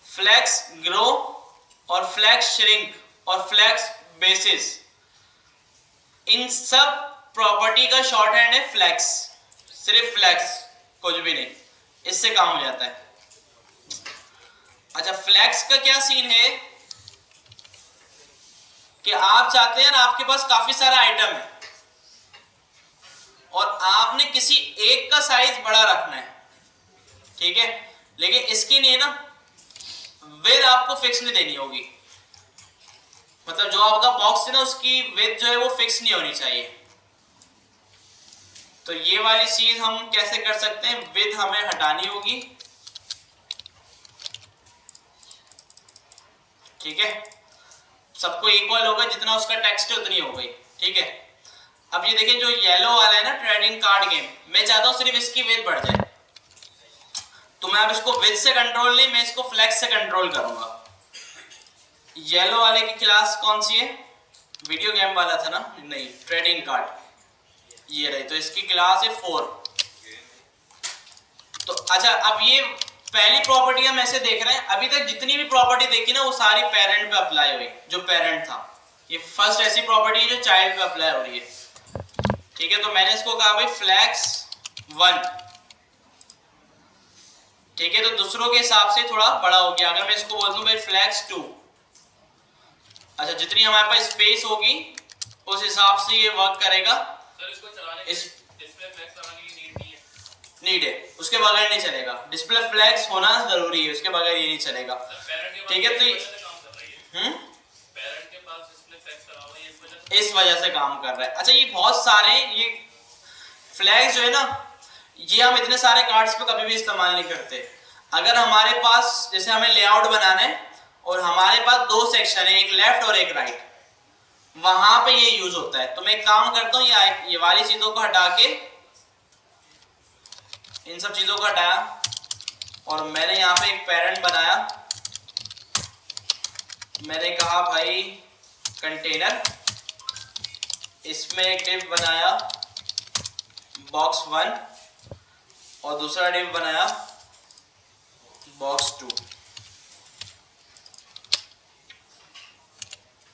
फ्लेक्स ग्रो और फ्लेक्स श्रिंक और फ्लेक्स बेसिस, इन सब प्रॉपर्टी का शॉर्ट हैंड है फ्लेक्स। सिर्फ फ्लेक्स, कुछ भी नहीं, इससे काम हो जाता है। अच्छा फ्लेक्स का क्या सीन है कि आप चाहते हैं ना, आपके पास काफी सारा आइटम है और आपने किसी एक का साइज बड़ा रखना है। ठीक है, लेकिन इसकी नहीं है ना, विड्थ आपको फिक्स नहीं देनी होगी। मतलब जो आपका बॉक्स है ना, उसकी विड्थ जो है वो फिक्स नहीं होनी चाहिए। तो ये वाली चीज हम कैसे कर सकते हैं, विड्थ हमें हटानी होगी। ठीक है, सबको इक्वल होगा, जितना उसका टेक्स्ट है उतनी हो गई। ठीक है, अब ये देखिए जो येलो वाला है ना ट्रेडिंग कार्ड गेम, मैं चाहता हूं सिर्फ इसकी विड्थ बढ़ जाए, तो मैं अब इसको विड्थ से कंट्रोल नहीं, मैं इसको फ्लेक्स से कंट्रोल करूंगा। येलो वाले की क्लास कौन सी है, वीडियो गेम वाला था ना, नहीं ट्रेडिंग कार्ड, ये रही, तो इसकी क्लास है 4। तो अच्छा अब ये पहली प्रॉपर्टी हम ऐसे देख रहे हैं, अभी तक जितनी भी प्रॉपर्टी देखी ना वो सारी पेरेंट पे अप्लाई हुई, जो पेरेंट था। ये फर्स्ट ऐसी प्रॉपर्टी है जो चाइल्ड पे अप्लाई हो रही है। ठीक है, तो मैंने इसको कहा भाई फ्लेक्स 1। ठीक है, तो दूसरों के हिसाब से थोड़ा बड़ा हो गया। अगर मैं इसको बोल दूं भाई फ्लेक्स 2, अच्छा जितनी हमारे पास स्पेस होगी उस हिसाब से ये वर्क करेगा। सर इसको चलाने के डिस्प्ले फ्लैक्स लगाने की नीड नहीं है। नीड है, उसके बगैर नहीं चलेगा। डिस्प्ले फ्लैक्स होना जरूरी है, उसके बगैर ये नहीं चलेगा। ठीक है, तो पेरेंट के पास डिस्प्ले फ्लैक्स लगा हुआ है, इस वजह से काम कर रहा है। अच्छा ये बहुत सारे ये फ्लैग्स जो है ना, ये हम इतने सारे कार्ड्स पे कभी भी इस्तेमाल नहीं करते। अगर हमारे पास जैसे हमें लेआउट बनाना है और हमारे पास 2 सेक्शन है, एक लेफ्ट और एक राइट, वहां पे ये यूज होता है। तो मैं एक काम करता हूँ, ये वाली चीजों को हटा के, इन सब चीजों को हटाया और मैंने यहाँ पे एक पेरेंट बनाया। मैंने कहा भाई कंटेनर, इसमें एक डिव बनाया बॉक्स 1 और दूसरा डिव बनाया बॉक्स 2।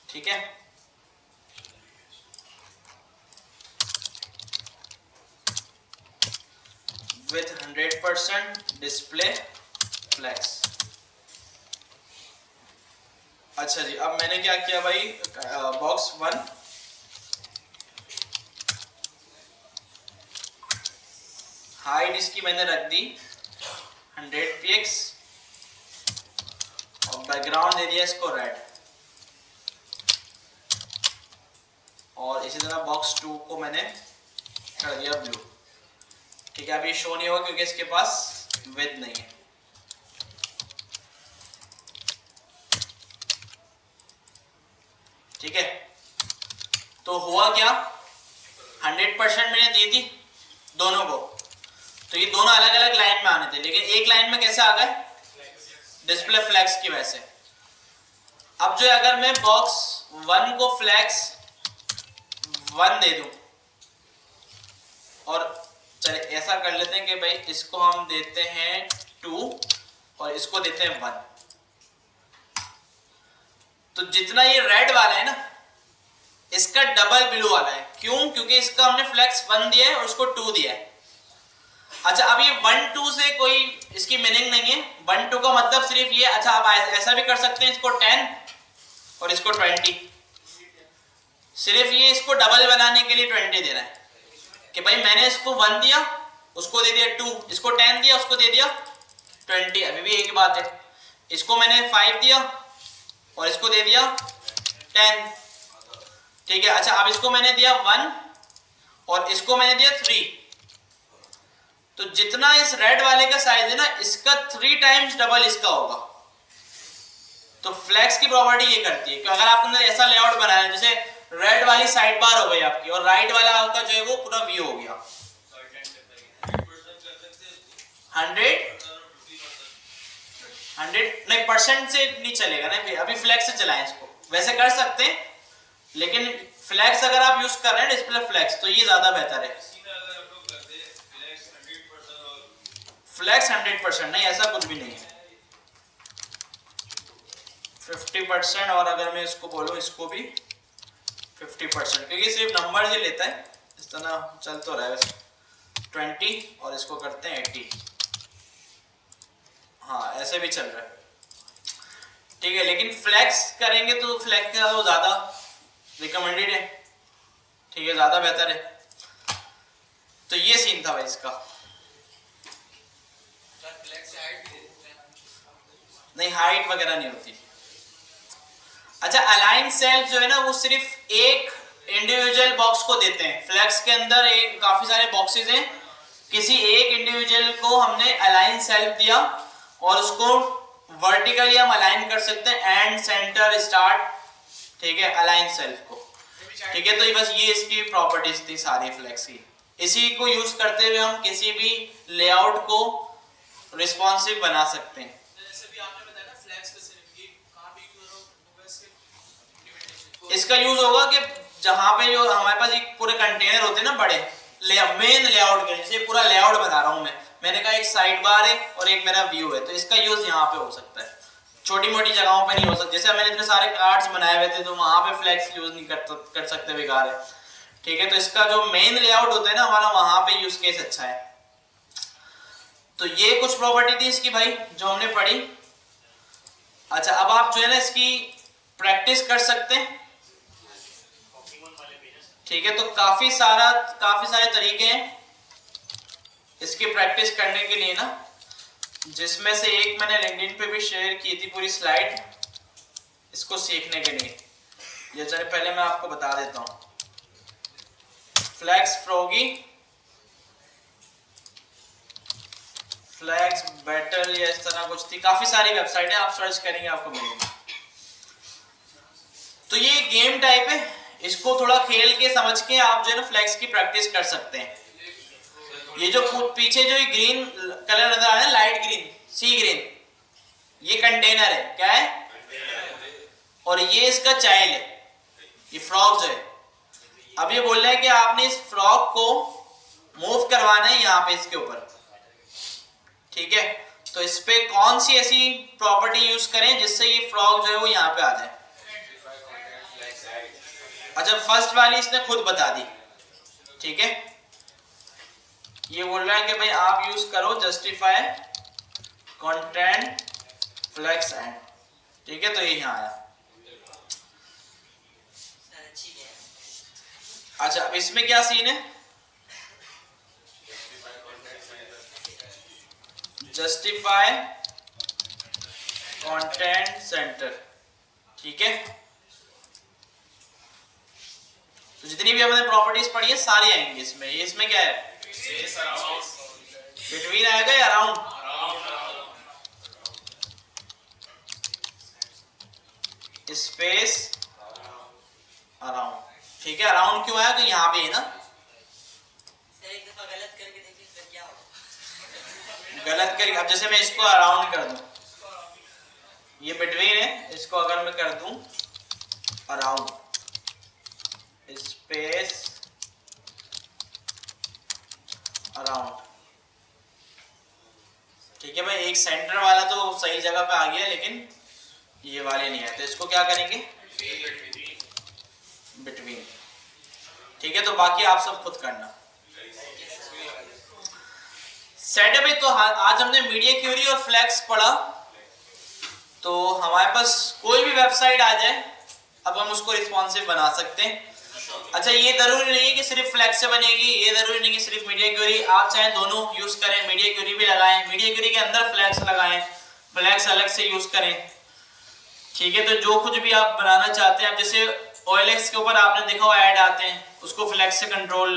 ठीक है, विथ 100% डिस्प्ले फ्लैक्स। अच्छा जी, अब मैंने क्या किया भाई, बॉक्स 1 हाइट इसकी मैंने रख दी 100 px और बैकग्राउंड दे दिया इसको रेड, और इसी तरह बॉक्स 2 को मैंने कर दिया ब्लू। ठीक है, अभी शो नहीं होगा क्योंकि इसके पास विड्थ नहीं है। ठीक है, तो हुआ क्या, 100% मैंने दी थी दोनों को, तो ये दोनों अलग अलग लाइन में आने थे, लेकिन एक लाइन में कैसे आ गए, डिस्प्ले फ्लैक्स की वजह से। अब जो अगर मैं बॉक्स 1 को फ्लैक्स 1 दे दूं और चले ऐसा कर लेते हैं कि भाई इसको हम देते हैं 2 और इसको देते हैं 1। तो जितना ये रेड वाला है ना, इसका डबल ब्लू वाला है। क्यों? क्योंकि इसका हमने फ्लेक्स 1 दिया है और उसको 2 दिया है। अच्छा, अब ये 1 2 से कोई इसकी मीनिंग नहीं है। 1 2 का मतलब सिर्फ ये। अच्छा, आप ऐसा भी कर सकते हैं, इसको 10 और इसको 20। सिर्फ ये इसको डबल बनाने के लिए 20 देना है कि भाई मैंने इसको 1 दिया, उसको दे दिया 2, इसको 10 दिया, उसको दे दिया 20। अभी भी एक ही बात है। इसको मैंने 5 दिया और इसको दे दिया 10। ठीक है। अच्छा, अब इसको मैंने दिया 1 और इसको मैंने दिया 3। तो जितना इस रेड वाले का साइज है ना, इसका 3 टाइम्स डबल इसका होगा। तो फ्लेक्स की प्रॉपर्टी ये करती है कि अगर आपने ऐसा लेआउट बनाया है, जैसे रेड वाली साइड बार हो गई आपकी और राइट वाला आपका जो है वो पूरा व्यू हो गया 100 नहीं, परसेंट से नहीं चलेगा ना, अभी फ्लेक्स से चलाएं इसको। वैसे कर सकते हैं, लेकिन फ्लेक्स अगर आप यूज कर रहे हैं डिस्प्ले फ्लेक्स, तो ये ज्यादा बेहतर है। फ्लेक्स 100% नहीं, ऐसा कुछ भी नहीं है। 50%, और अगर मैं इसको बोलूं इसको भी 50%, क्योंकि सिर्फ नंबर ही लेता है। इस तरह चल तो रहा है वैसे 20 और इसको करते हैं 80। हाँ, ऐसे भी चल रहा है। ठीक है, लेकिन फ्लेक्स करेंगे तो फ्लेक्स के साथ वो ज़्यादा रिकमेंडेड है। ठीक है, ज़्यादा बेहतर है। तो ये सीन था भाई इसका। नहीं, हाइट वगैरह नहीं होती। अच्छा, अलाइन सेल्स जो है ना, वो सिर्फ एक इंडिविजुअल बॉक्स को देते हैं। फ्लेक्स के अंदर एक काफी सारे बॉक्सेस हैं, किसी एक इंडिविजुअल को हमने अलाइन सेल्फ दिया और उसको वर्टिकली हम अलाइन कर सकते हैं, एंड सेंटर स्टार्ट। ठीक है, अलाइन सेल्फ को। ठीक है, तो ये बस ये इसकी प्रॉपर्टीज थी सारी फ्लेक्स की। इसी को यूज करते हुए हम किसी भी लेआउट को रिस्पॉन्सिव बना सकते हैं। इसका यूज होगा कि जहां पे जो हमारे पास एक पूरे कंटेनर होते हैं ना बड़े, मेन लेआउट के, जैसे पूरा लेआउट बना रहा हूं मैंने कहा एक साइड बार है और एक मेरा व्यू है, तो इसका यूज यहाँ पे हो सकता है। छोटी मोटी जगहों पे नहीं हो सकता। जैसे मैंने इतने सारे कार्ड्स बनाए हुए थे, तो वहां पे फ्लेक्स यूज नहीं कर सकते, बेकार है। ठीक है, तो इसका जो मेन लेआउट होता है ना हमारा, वहां पे यूज केस अच्छा है। तो ये कुछ प्रॉपर्टी थी इसकी भाई जो हमने पढ़ी। अच्छा, अब आप जो है ना इसकी प्रैक्टिस कर सकते हैं। ठीक है, तो काफी सारे तरीके हैं इसकी प्रैक्टिस करने के लिए ना, जिसमें से एक मैंने लिंक्डइन पे भी शेयर की थी पूरी स्लाइड इसको सीखने के लिए। ये चलिए पहले मैं आपको बता देता हूँ। फ्लेक्स फ्रॉगी, फ्लेक्स बैटल या इस तरह कुछ थी, काफी सारी वेबसाइट है, आप सर्च करेंगे आपको मिलेगी। तो ये गेम टाइप है, इसको थोड़ा खेल के समझ के आप जो है ना फ्लेक्स की प्रैक्टिस कर सकते हैं। ये जो पीछे जो ग्रीन कलर नजर आ रहा है, लाइट ग्रीन, सी ग्रीन, ये कंटेनर है। क्या है? और ये इसका चाइल्ड है, ये फ्रॉग जो है। अब ये बोल रहे हैं कि आपने इस फ्रॉग को मूव करवाना है यहाँ पे इसके ऊपर। ठीक है, तो इस पे कौन सी ऐसी प्रॉपर्टी यूज करें जिससे ये फ्रॉग जो है वो यहाँ पे आ जाए। अच्छा, फर्स्ट वाली इसने खुद बता दी। ठीक है, ये बोल रहा है कि भाई आप यूज करो जस्टिफाई कंटेंट फ्लेक्स एंड। ठीक है, तो ये यहाँ आया। अच्छा, अब इसमें क्या सीन है? Justify content centre. ठीक है, तो जितनी भी हमने प्रॉपर्टीज पढ़ी है सारी आएंगी इसमें। इसमें क्या है? बिटवीन आएगा या अराउंड? Space around. ठीक है, अराउंड क्यों आया? तो यहाँ पे है ना। एक दफा गलत करके देखिए फिर क्या होगा। गलत करके, अब जैसे मैं इसको अराउंड कर दूं, ये बिटवीन है, इसको अगर मैं कर दूं अराउंड स्पेस एक सेंटर वाला तो सही जगह पे आ गया, लेकिन ये वाले नहीं है, तो इसको क्या करेंगे बिटवीन। ठीक है, तो बाकी आप सब खुद करना। सेटअप है, तो आज हमने मीडिया क्वेरी और फ्लैक्स पढ़ा। तो हमारे पास कोई भी वेबसाइट आ जाए, अब हम उसको रिस्पॉन्सिव बना सकते हैं। अच्छा, ये जरूरी नहीं है कि सिर्फ फ्लैक्स से बनेगी, ये जरूरी नहीं कि सिर्फ मीडिया क्वेरी, आप चाहे दोनों यूज करें, मीडिया क्वेरी भी लगाएं, मीडिया क्वेरी के अंदर फ्लैक्स लगाएं, फ्लैक्स अलग से यूज करें। ठीक है, तो जो कुछ भी आप बनाना चाहते हैं, आप जैसे OLX के ऊपर आपने देखा हुआ ऐड आते हैं, उसको फ्लैक्स से कंट्रोल,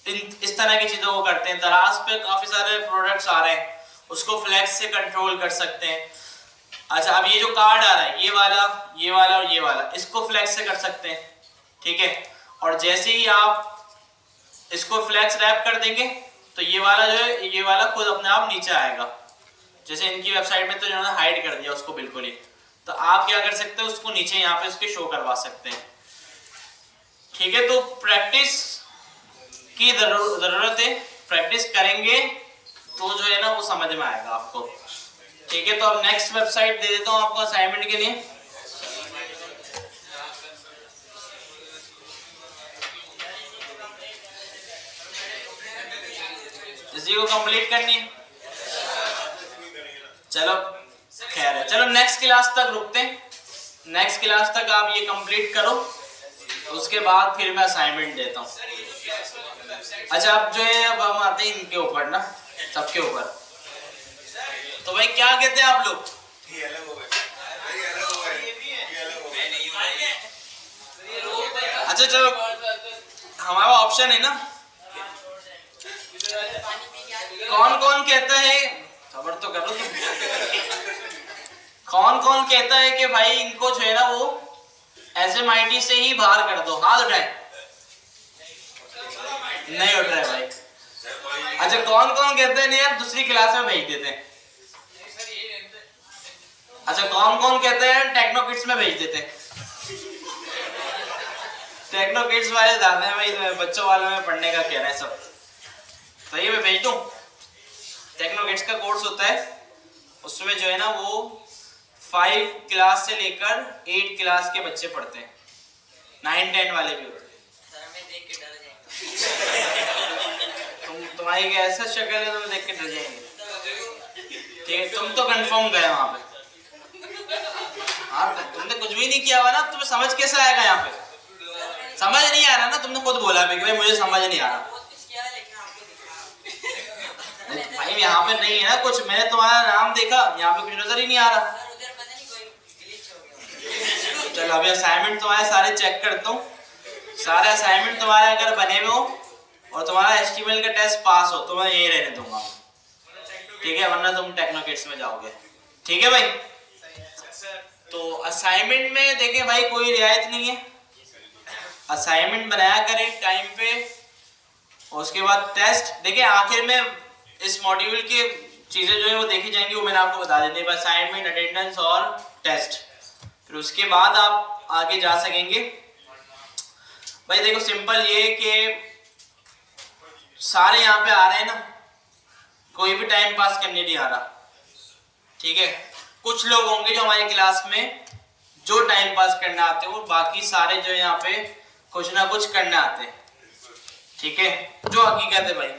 इस तरह की चीजों को करते हैं। दराज पे काफी सारे प्रोडक्ट्स आ रहे हैं, उसको फ्लैक्स से कंट्रोल कर सकते हैं। अच्छा, अब ये जो कार्ड आ रहा है, ये वाला और ये वाला, इसको फ्लैक्स से कर सकते हैं। ठीक है, और जैसे ही आप इसको फ्लैक्स रैप कर देंगे तो ये वाला जो है, ये वाला खुद अपने आप नीचे आएगा। जैसे इनकी वेबसाइट में तो इन्होंने हाइड कर दिया उसको बिल्कुल ही, तो आप क्या कर सकते हैं, उसको नीचे यहाँ पे उसके शो करवा सकते हैं। ठीक है, तो प्रैक्टिस की जरूरत है, प्रैक्टिस करेंगे तो जो है ना वो समझ में आएगा आपको। ठीक है, तो अब नेक्स्ट वेबसाइट दे देता हूँ आपको असाइनमेंट के लिए। इसी को कंप्लीट करनी है। चलो खैर है, चलो नेक्स्ट क्लास तक रुकते हैं। नेक्स्ट क्लास तक आप ये कंप्लीट करो, उसके बाद फिर मैं असाइनमेंट देता हूँ। अच्छा, अब जो है, अब हम आते हैं इनके ऊपर ना, सबके ऊपर। तो भाई क्या कहते हैं आप लोग? अच्छा चलो, हमारा ऑप्शन है ना, कौन कौन कहता है, खबर तो करो तुम, कौन कौन कहता है कि भाई इनको जो है ना वो SMIT से ही बाहर कर दो? हाथ उठाए। नहीं उठ रहा है भाई। अच्छा, कौन कौन कहते हैं नहीं यार दूसरी क्लास में भेज देते हैं? अच्छा, कौन कौन कहते हैं टेक्नो किड्स में भेज देते हैं? टेक्नो किड्स वाले ज्यादा है भाई, बच्चों वालों में पढ़ने का कह रहे हैं सब। सही मैं भेज दूं? टेक्नो किड्स का कोर्स होता है, उसमें जो है ना वो 5 क्लास से लेकर 8 क्लास के बच्चे पढ़ते हैं, 9-10 वाले भी होते हैं। तुम्हारी ऐसा शक्ल है, तुम देख के डर जाएंगे। ठीक है, तुम तो कंफर्म गए वहां पे। हाँ, तुमने कुछ भी नहीं किया हुआ ना, तुम्हें समझ कैसे आएगा? यहाँ पे समझ नहीं आ रहा ना, तुमने खुद बोला कि भाई मुझे समझ नहीं आ रहा। भाई यहाँ पे नहीं है ना कुछ, मैंने तुम्हारा नाम देखा, यहाँ पे कुछ नजर ही नहीं आ रहा। चलो अभी असाइनमेंट तुम्हारे सारे चेक करता हूँ। सारे असाइनमेंट तुम्हारे अगर बने हुए हो और तुम्हारा HTML का टेस्ट पास हो तो मैं यही रहने दूंगा। ठीक है, वरना तुम टेक्नो किड्स में जाओगे। ठीक है भाई, तो असाइनमेंट में देखें भाई कोई रियायत नहीं है, असाइनमेंट बनाया करें टाइम पे, और उसके बाद टेस्ट। देखिए आखिर में इस मॉड्यूल की चीजें जो है वो देखी जाएंगी, वो मैंने आपको बता देती है, असाइनमेंट, अटेंडेंस और टेस्ट। फिर उसके बाद आप आगे जा सकेंगे। भाई देखो सिंपल ये कि सारे यहाँ पे आ रहे हैं ना, कोई भी टाइम पास करने नहीं आ रहा। ठीक है, कुछ लोग होंगे जो हमारी क्लास में जो टाइम पास करना आते हैं, वो बाकी सारे जो यहाँ पे कुछ ना कुछ करना आते हैं। ठीक है, जो हकीकत है भाई।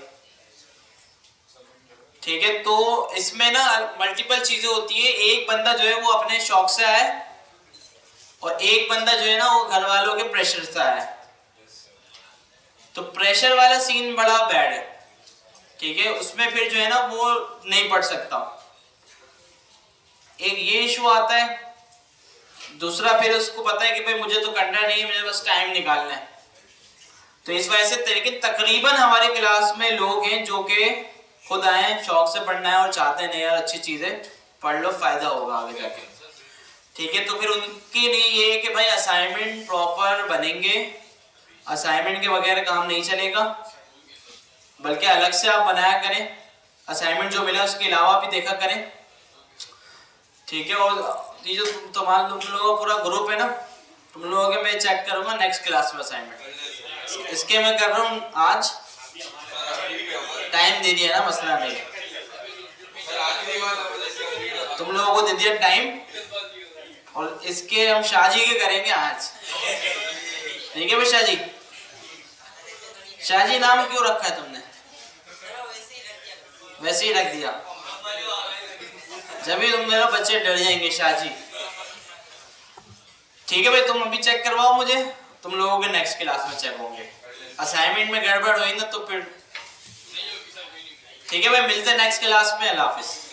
ठीक है, तो इसमें ना मल्टीपल चीजें होती है। एक बंदा जो है वो अपने शौक से आए और एक बंदा जो है ना वो घर वालों के प्रेशर से आया। तो प्रेशर वाला सीन बड़ा बैड है। ठीक है, उसमें फिर जो है ना वो नहीं पढ़ सकता। एक ये इशू आता है, दूसरा फिर उसको पता है कि भाई मुझे तो करना नहीं है, मुझे बस टाइम निकालना है। तो इस वजह से लेकिन तकरीबन हमारे क्लास में लोग हैं जो कि खुद आए, शौक से पढ़ना है और चाहते हैं नहीं यार अच्छी चीजें पढ़ लो, फायदा होगा आगे जाके। ठीक है, तो फिर उनके लिए ये है कि भाई असाइनमेंट प्रॉपर बनेंगे, असाइनमेंट के बगैर काम नहीं चलेगा, बल्कि अलग से आप बनाया करें, असाइनमेंट जो मिला उसके अलावा भी देखा करें। ठीक है, और ये जो तुम लोगों का पूरा ग्रुप है ना, तुम लोगों के मैं चेक करूंगा नेक्स्ट क्लास में असाइनमेंट। इसके मैं कर रहा हूँ आज, टाइम दे दिया ना, मसला नहीं। तुम लोगों को दे दिया टाइम, और इसके हम शाहजी के करेंगे आज। ठीक है भाई शाहजी? शाहजी नाम क्यों रखा है तुमने? वैसे ही रख दिया, जब भी तुम मेरे बच्चे डर जाएंगे शाहजी। ठीक है भाई, तुम अभी चेक करवाओ मुझे, तुम लोगों के नेक्स्ट क्लास में चेक होंगे। असाइनमेंट में गड़बड़ हुई ना तो फिर ठीक है भाई, मिलते हैं नेक्स्ट क्लास में। अल्लाह हाफिज।